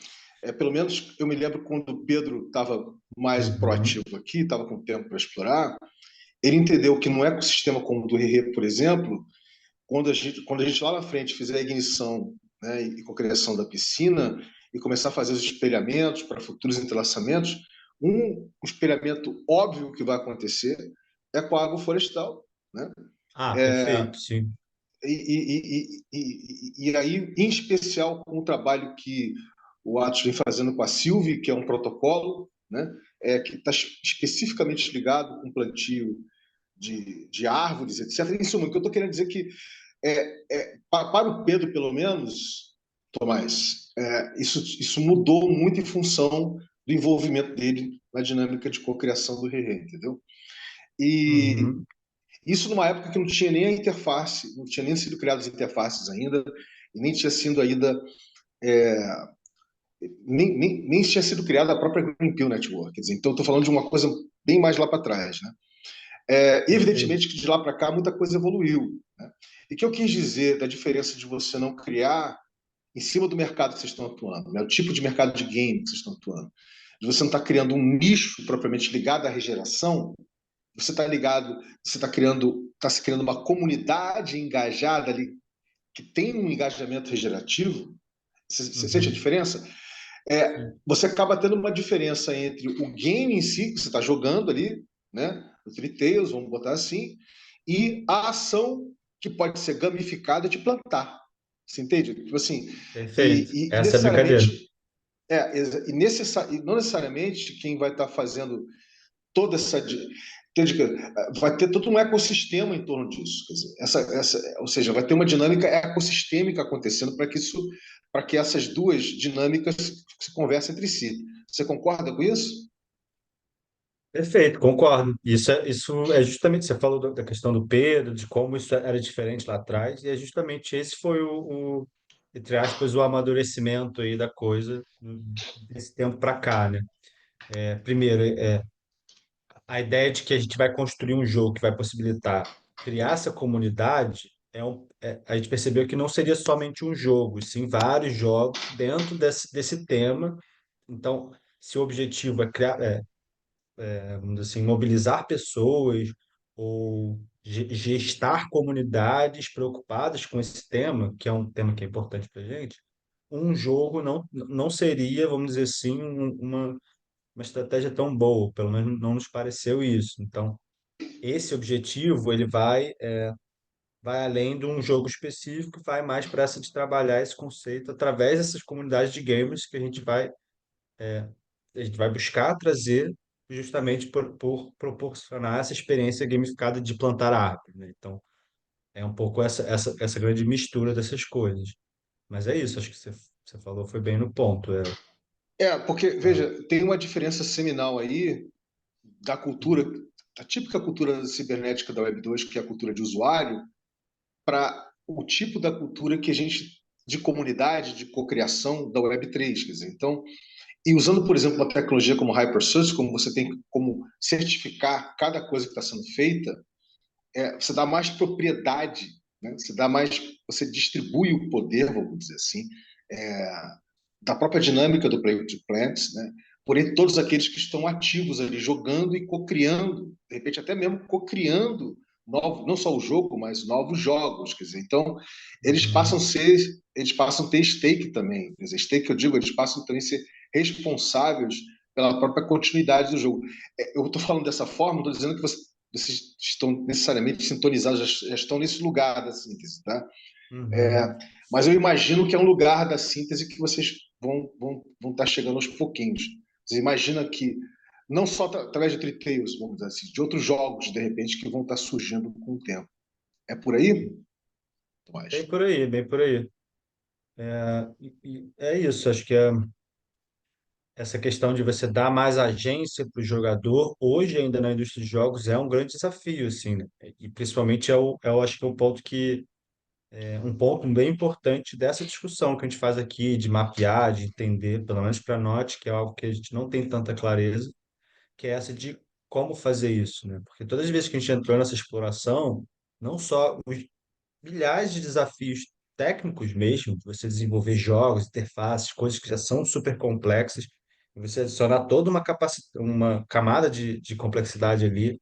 Pelo menos eu me lembro quando o Pedro estava mais Uhum. proativo aqui, estava com tempo para explorar, ele entendeu que num ecossistema como o do Rerê, por exemplo, quando a gente lá na frente fizer a ignição, né, e cocriação da piscina e começar a fazer os espelhamentos para futuros entrelaçamentos, um espelhamento óbvio que vai acontecer é com a água florestal, né? É, Perfeito, sim. e aí, em especial com o trabalho que o Atos vem fazendo com a Silve, que é um protocolo, né, que está especificamente ligado com plantio de árvores, etc. Em suma, o que eu estou querendo dizer que para o Pedro, pelo menos, Tomás, isso mudou muito em função do envolvimento dele na dinâmica de cocriação do Rerê, entendeu? E Uhum. isso numa época que não tinha nem a interface, não tinha nem sido criadas interfaces ainda, e nem tinha sido ainda, nem tinha sido criada a própria Greenpill Network. Quer dizer, então, estou falando de uma coisa bem mais lá para trás, né? Perfeito. Evidentemente que de lá para cá muita coisa evoluiu, né? E o que eu quis dizer da diferença de você não criar em cima do mercado que vocês estão atuando, né? O tipo de mercado de game que vocês estão atuando, de você não estar criando um nicho propriamente ligado à regeneração, você está ligado, você está se criando uma comunidade engajada ali que tem um engajamento regenerativo. Você sente a Uhum. diferença? Sim. Você acaba tendo uma diferença entre o game em si, que você está jogando ali, né? O Tales, vamos botar assim, e a ação que pode ser gamificada de plantar. Você entende? Tipo assim, Perfeito. e Essa é a brincadeira. necessariamente, e não necessariamente quem vai estar fazendo toda essa. Vai ter todo um ecossistema em torno disso. Quer dizer, ou seja, vai ter uma dinâmica ecossistêmica acontecendo para que essas duas dinâmicas se conversem entre si. Você concorda com isso? Perfeito, concordo. Isso é justamente, você falou da questão do Pedro, de como isso era diferente lá atrás, e é justamente esse foi entre aspas, o amadurecimento aí da coisa desse tempo para cá, né? Primeiro, a ideia de que a gente vai construir um jogo que vai possibilitar criar essa comunidade, a gente percebeu que não seria somente um jogo, sim vários jogos dentro desse tema. Então, se o objetivo é criar, vamos dizer assim, mobilizar pessoas ou gestar comunidades preocupadas com esse tema, que é um tema que é importante para a gente, um jogo não seria, vamos dizer assim, uma estratégia tão boa, pelo menos não nos pareceu isso. Então, esse objetivo, ele vai além de um jogo específico, vai mais para essa de trabalhar esse conceito através dessas comunidades de gamers que a gente vai buscar trazer justamente por proporcionar essa experiência gamificada de plantar árvore, né? Então, é um pouco essa grande mistura dessas coisas. Mas é isso, acho que você falou foi bem no ponto. Porque, Ah, veja, tem uma diferença seminal aí da cultura, da típica cultura cibernética da Web 2, que é a cultura de usuário, para o tipo da cultura que a gente, de comunidade, de cocriação da Web 3. Quer dizer, então, e usando, por exemplo, uma tecnologia como Hypersearch, como você tem como certificar cada coisa que está sendo feita, você dá mais propriedade, né? Você distribui o poder, vamos dizer assim, é, da própria dinâmica do Play to Plants, né? Porém, todos aqueles que estão ativos ali, jogando e co-criando, de repente até mesmo co-criando novos, não só o jogo, mas novos jogos, quer dizer, então uhum. eles passam a ter stake também, quer dizer, stake eu digo, eles passam também a ser responsáveis pela própria continuidade do jogo. Eu estou falando dessa forma, estou dizendo que vocês estão necessariamente sintonizados, já estão nesse lugar da síntese, tá? Uhum. É, mas eu imagino que é um lugar da síntese que vocês vão estar chegando aos pouquinhos. Você imagina que, não só através de Telltales, vamos dizer assim, de outros jogos, de repente, que vão estar surgindo com o tempo. É por aí, Tomás? Bem por aí, bem por aí. E é isso, acho que essa questão de você dar mais agência para o jogador, hoje ainda na indústria de jogos, é um grande desafio, assim, né? E principalmente eu acho que é um ponto um ponto bem importante dessa discussão que a gente faz aqui, de mapear, de entender, pelo menos para a Norte, que é algo que a gente não tem tanta clareza, que é essa de como fazer isso, né? Porque todas as vezes que a gente entrou nessa exploração, não só os milhares de desafios técnicos mesmo, de você desenvolver jogos, interfaces, coisas que já são super complexas, e você adicionar toda uma camada de complexidade ali,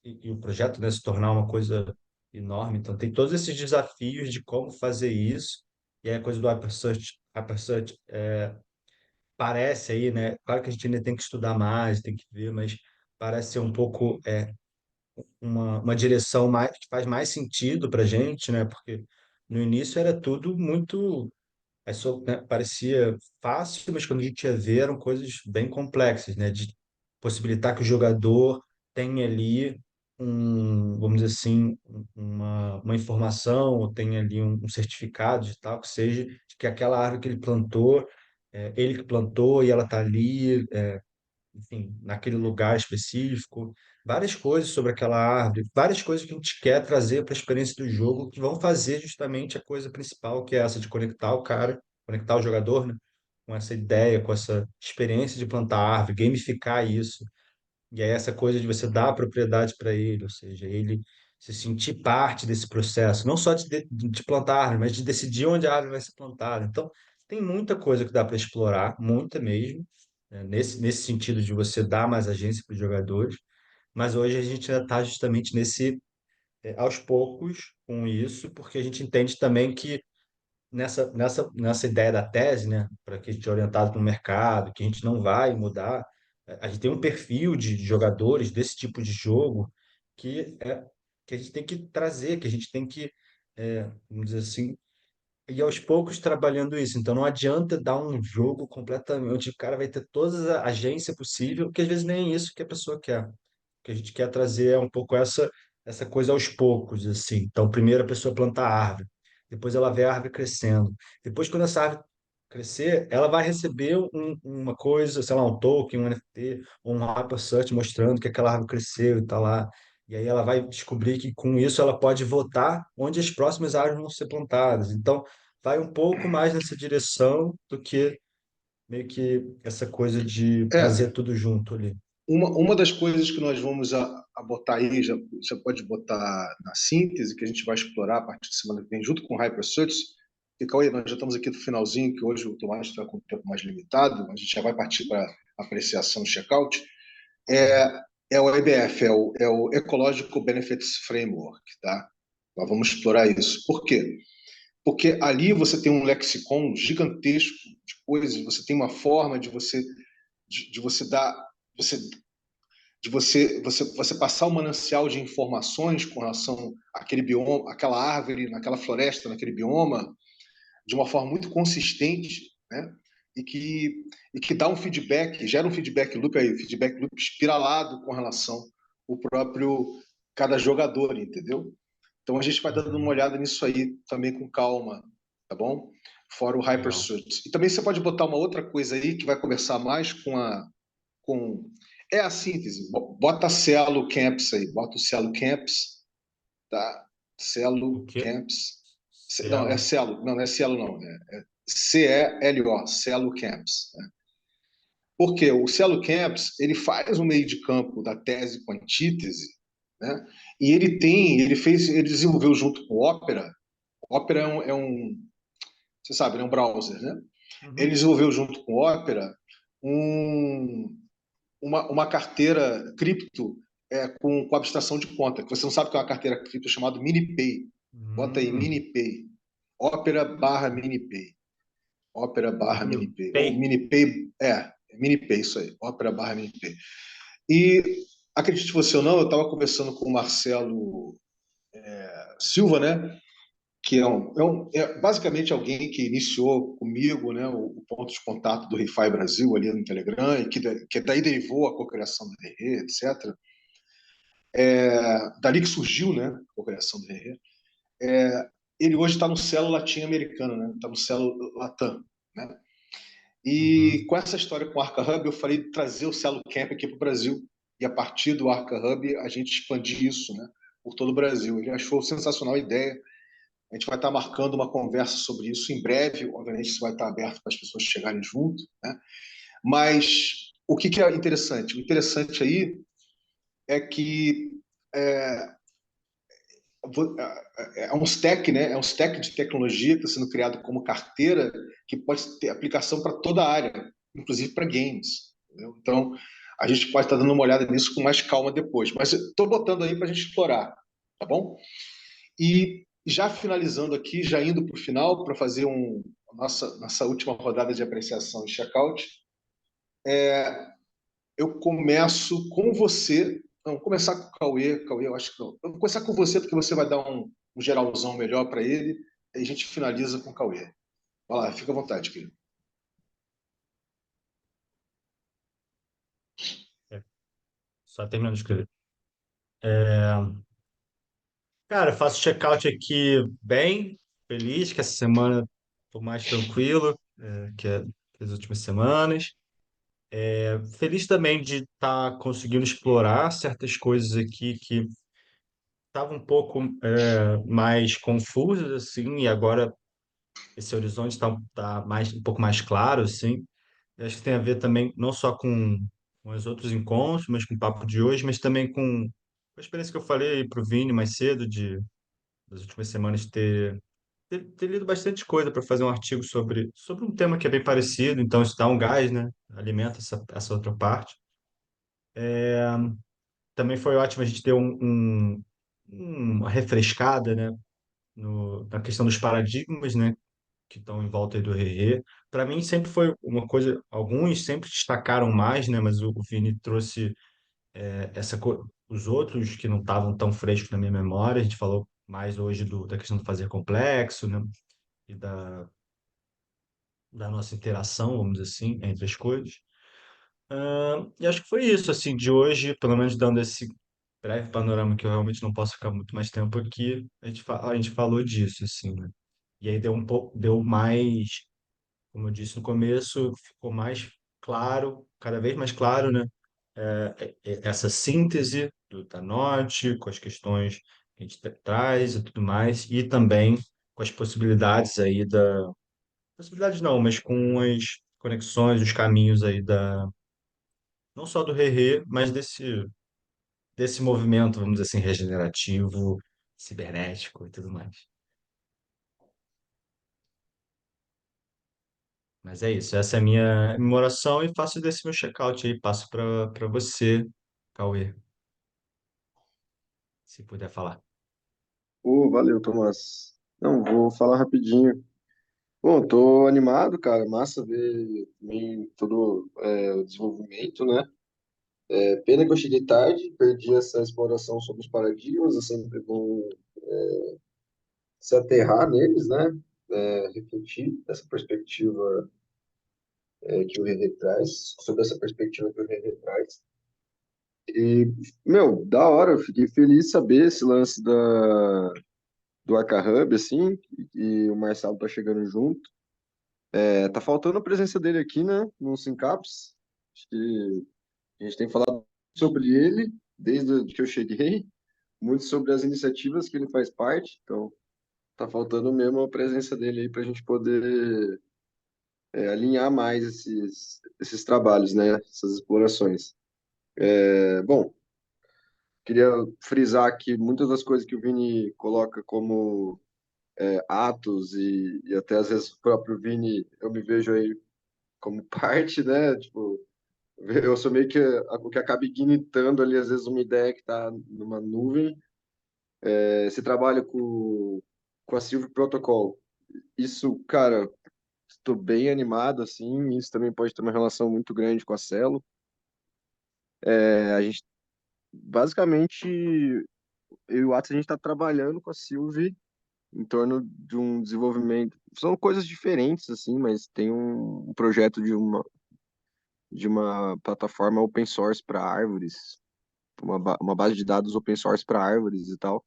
e o projeto, né, se tornar uma coisa enorme. Então, tem todos esses desafios de como fazer isso, e aí a coisa do Hypersearch parece aí, né? Claro que a gente ainda tem que estudar mais, tem que ver, mas parece ser um pouco uma direção que faz mais sentido para a gente, né? Porque no início era tudo muito, né, parecia fácil, mas quando a gente ia ver eram coisas bem complexas, né? De possibilitar que o jogador tenha ali vamos dizer assim, uma informação, ou tenha ali um certificado de tal que seja de que aquela árvore que ele plantou, ele que plantou e ela está ali, enfim, naquele lugar específico, várias coisas sobre aquela árvore, várias coisas que a gente quer trazer para a experiência do jogo, que vão fazer justamente a coisa principal, que é essa de conectar o cara, conectar o jogador, né? Com essa ideia, com essa experiência de plantar árvore, gamificar isso. E aí essa coisa de você dar a propriedade para ele, ou seja, ele se sentir parte desse processo, não só de plantar árvore, mas de decidir onde a árvore vai ser plantada. Então, tem muita coisa que dá para explorar, muita mesmo, né, nesse sentido de você dar mais agência para os jogadores, mas hoje a gente ainda está justamente aos poucos com isso, porque a gente entende também que nessa ideia da tese, né, para que a gente é orientado para o mercado, que a gente não vai mudar, a gente tem um perfil de jogadores desse tipo de jogo que a gente tem que trazer, que a gente tem que, vamos dizer assim, ir aos poucos trabalhando isso. Então não adianta dar um jogo completamente, o cara vai ter toda a agência possível, porque às vezes nem é isso que a pessoa quer. O que a gente quer trazer é um pouco essa coisa aos poucos, assim. Então, primeiro a pessoa planta a árvore, depois ela vê a árvore crescendo. Depois, quando essa árvore crescer, ela vai receber uma coisa, sei lá, um token, um NFT, ou um Hyper Search mostrando que aquela árvore cresceu e tá lá. E aí ela vai descobrir que com isso ela pode votar onde as próximas árvores vão ser plantadas. Então, vai um pouco mais nessa direção do que meio que essa coisa de É, trazer tudo junto ali. uma das coisas que nós vamos a botar aí, já pode botar na síntese, que a gente vai explorar a partir de semana que vem, junto com o HyperSearch, e Cauê, nós já estamos aqui no finalzinho, que hoje o Tomás está com o tempo mais limitado, a gente já vai partir para apreciação e checkout, é, é o EBF, é o Ecological Benefits Framework, tá? Nós vamos explorar isso. Por quê? Porque ali você tem um lexicon gigantesco de coisas, você tem uma forma de você dar, você você passar um manancial de informações com relação àquele bioma, àquela árvore, naquela floresta, naquele bioma, de uma forma muito consistente, né? E que, e que dá um feedback, gera um feedback loop aí, feedback loop espiralado com relação ao próprio cada jogador, entendeu? Então a gente vai dando uma Uhum. olhada nisso aí também com calma, tá bom? Fora o Legal. Hypersuit. E também você pode botar uma outra coisa aí que vai conversar mais com é a síntese. Bota Cielo Camps aí, bota o Cielo Camps, tá? O Cielo quê? Camps. Não, é Cielo. Cielo, não é Cielo não, é Celo, Cielo Camps. Né? Porque o Cielo Camps, ele faz um meio de campo da tese com a antítese, né? E ele desenvolveu junto com o Opera. O Opera você sabe, é um browser, né? Ele Uhum. desenvolveu junto com o Opera um, uma carteira cripto com abstração de conta, que você não sabe que é uma carteira cripto chamada MiniPay. Bota aí, Hum. MiniPay. Opera barra MiniPay. Opera barra Mini MiniPay. Ou Pay. MiniPay, MiniPay, isso aí. Opera barra MiniPay. E, acredite você ou não, eu estava conversando com o Marcelo Silva, né? Que é basicamente alguém que iniciou comigo, né, o ponto de contato do ReFi Brasil ali no Telegram, e que daí derivou a cocriação do RE, etc. Dali que surgiu, né, a cocriação do RE. Ele hoje está no Celo Latino-Americano, né, está no Celo Latam. Né? E Uhum. com essa história com o Arca Hub, eu falei de trazer o Celo Camp aqui para o Brasil. E a partir do Arca Hub, a gente expandir isso, né, por todo o Brasil. Ele achou sensacional a ideia. A gente vai estar marcando uma conversa sobre isso em breve. Obviamente, isso vai estar aberto para as pessoas chegarem junto. Né? Mas o que é interessante? O interessante aí é que é, é um stack, né? É um stack de tecnologia que está sendo criado como carteira que pode ter aplicação para toda a área, inclusive para games. Entendeu? Então, a gente pode estar dando uma olhada nisso com mais calma depois. Mas estou botando aí para a gente explorar, tá bom? E já finalizando aqui, já indo para o final, para fazer nossa última rodada de apreciação e checkout, eu começo com você. Não, vou começar com o Cauê. Cauê, eu acho que não. Eu vou começar com você, porque você vai dar um geralzão melhor para ele, e a gente finaliza com o Cauê. Vai lá, fica à vontade, querido. É, só terminando de escrever. É, cara, eu faço check-out aqui bem, feliz que essa semana estou mais tranquilo, as últimas semanas. Feliz também de estar conseguindo explorar certas coisas aqui que estavam um pouco mais confusas, assim, e agora esse horizonte está mais, um pouco mais claro, assim. Eu acho que tem a ver também não só com os outros encontros, mas com o papo de hoje, mas também com a experiência que eu falei para o Vini mais cedo, das últimas semanas, ter lido bastante coisa para fazer um artigo sobre um tema que é bem parecido, então isso dá um gás, né? Alimenta essa outra parte. Também foi ótimo a gente ter uma refrescada, né? Na questão dos paradigmas, né? Que estão em volta aí do Rerê. Para mim sempre foi uma coisa, alguns sempre destacaram mais, né? Mas o Vini trouxe os outros que não estavam tão frescos na minha memória. A gente falou mais hoje da questão do fazer complexo, né? E da nossa interação, vamos dizer assim, entre as coisas. E acho que foi isso, assim, de hoje, pelo menos dando esse breve panorama que eu realmente não posso ficar muito mais tempo aqui, a gente falou disso, assim, né? E aí deu mais como eu disse no começo, ficou mais claro, cada vez mais claro, né? Essa síntese da Norte com as questões que a gente traz e tudo mais, e também com as possibilidades aí possibilidades não, mas com as conexões, os caminhos aí não só do Rerê, mas desse movimento, vamos dizer assim, regenerativo, cibernético e tudo mais. Mas é isso, essa é a minha oração e faço desse meu check-out aí, passo para você, Cauê, se puder falar. Valeu, Tomás. Não, vou falar rapidinho. Bom, tô animado, cara. Massa ver também todo o desenvolvimento, né? Pena que eu cheguei tarde, perdi essa exploração sobre os paradigmas. É sempre bom se aterrar neles, né? Refletir essa perspectiva que o Rerê traz, sobre essa perspectiva que o Rerê traz. E, meu, da hora, eu fiquei feliz de saber esse lance do Arca Hub, assim, e o Marcelo tá chegando junto. Tá faltando a presença dele aqui, né, no Syncaps. Acho que a gente tem falado sobre ele desde que eu cheguei, muito sobre as iniciativas que ele faz parte, então tá faltando mesmo a presença dele aí para a gente poder alinhar mais esses trabalhos, né, essas explorações. Bom, queria frisar aqui muitas das coisas que o Vini coloca como atos e até às vezes o próprio Vini, eu me vejo aí como parte, né, tipo, eu sou meio que o que acaba ignitando ali, às vezes, uma ideia que está numa nuvem. Esse trabalho com a Silvio Protocol. Isso, cara, estou bem animado, assim. Isso também pode ter uma relação muito grande com a Celo. A gente, basicamente, eu e o Atos, a gente está trabalhando com a Silvio em torno de um desenvolvimento. São coisas diferentes, assim, mas tem um projeto de uma plataforma open source para árvores, uma base de dados open source para árvores e tal.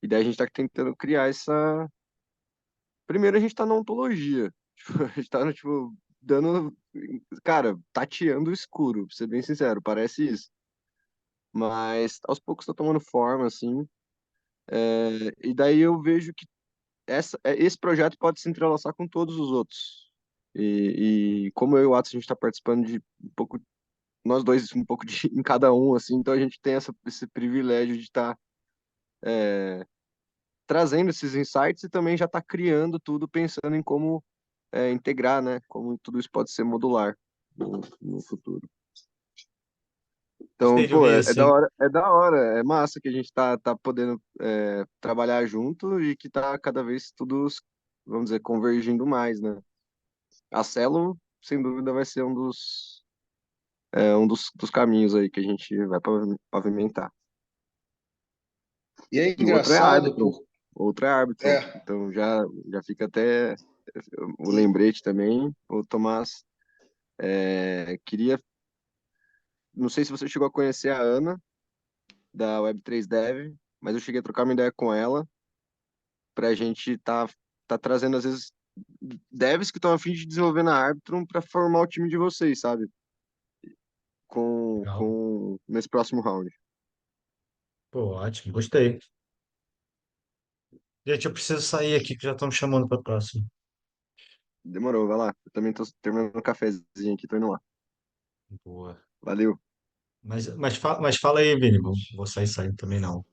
E daí a gente está tentando criar essa. Primeiro a gente está na ontologia. Tipo, a gente está, tipo, dando. Cara, tateando o escuro, pra ser bem sincero, parece isso. Mas aos poucos está tomando forma, assim. E daí eu vejo que esse projeto pode se entrelaçar com todos os outros. E como eu e o Atos, a gente está participando de um pouco, nós dois, um pouco de, em cada um, assim, então a gente tem esse privilégio de estar trazendo esses insights e também já está criando tudo pensando em como integrar, né? Como tudo isso pode ser modular no futuro. Então, Gostei de pô, ouvir é isso, da hein? hora, é da hora, é massa que a gente tá podendo trabalhar junto e que tá cada vez tudo, vamos dizer, convergindo mais, né? A Celo, sem dúvida, vai ser um dos caminhos aí que a gente vai pavimentar. E é E o outro é engraçado árbitro. por O outro é árbitro. é, Então já fica até o e, lembrete também. O Tomás queria. Não sei se você chegou a conhecer a Ana, da Web3 Dev, mas eu cheguei a trocar uma ideia com ela para a gente tá trazendo, às vezes, devs que estão a fim de desenvolver na Arbitrum para formar o time de vocês, sabe? Legal. Nesse próximo round. Pô, ótimo, gostei. Gente, eu preciso sair aqui que já estão me chamando para a próxima. Demorou, vai lá. Eu também tô terminando um cafezinho aqui, tô indo lá. Boa. Valeu. Mas fala aí, Vini. Vou sair saindo também, não.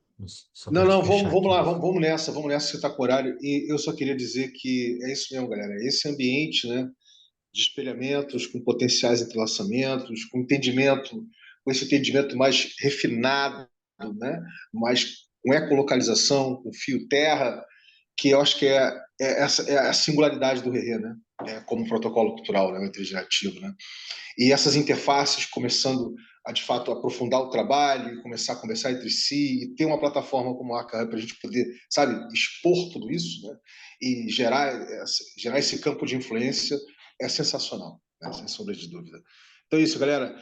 Só para não, te não, vamos, fechar vamos aqui. lá, vamos nessa, você está com horário. E eu só queria dizer que é isso mesmo, galera. Esse ambiente, né, de espelhamentos, com potenciais entrelaçamentos, com esse entendimento mais refinado, né, mais com ecolocalização, com fio terra, que eu acho que essa é a singularidade do Rerê, né? Como protocolo cultural, né? O intergerativo, né? E essas interfaces começando a, de fato, aprofundar o trabalho, começar a conversar entre si, e ter uma plataforma como a Arca para a gente poder, sabe, expor tudo isso, né? E gerar esse campo de influência é sensacional, né? Sem sombra de dúvida. Então é isso, galera.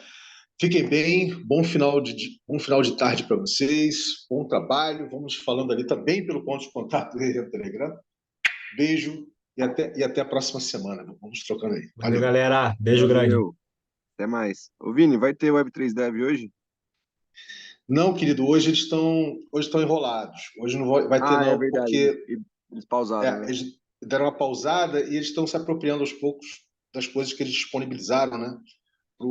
Fiquem bem, bom final de tarde para vocês, bom trabalho. Vamos falando ali também pelo ponto de contato do Telegram. Beijo e até a próxima semana. Vamos trocando aí. Valeu, Valeu. galera. Beijo grande. Valeu. Até mais. Ô, Vini, vai ter Web3 Dev hoje? Não, querido, hoje estão enrolados. Hoje não vai ter Ah, é não, verdade. porque Eles pausaram, né? eles deram uma pausada e eles estão se apropriando aos poucos das coisas que eles disponibilizaram, né, para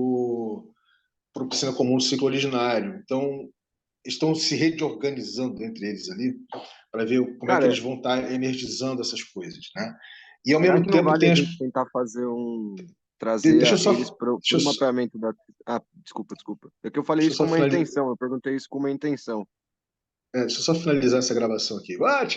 o Piscina Comum do Ciclo Originário. Então, estão se reorganizando entre eles ali para ver como é que Cara, eles vão estar energizando essas coisas, né? E ao será mesmo que não tempo vale a tem as. gente tentar fazer um. Trazer Deixa eu só, eles pro deixa eu, mapeamento da. Ah, desculpa, desculpa. É que eu falei deixa eu isso com só uma finalizar, intenção, eu perguntei isso com uma intenção. deixa eu só finalizar essa gravação aqui. Ah, tchau!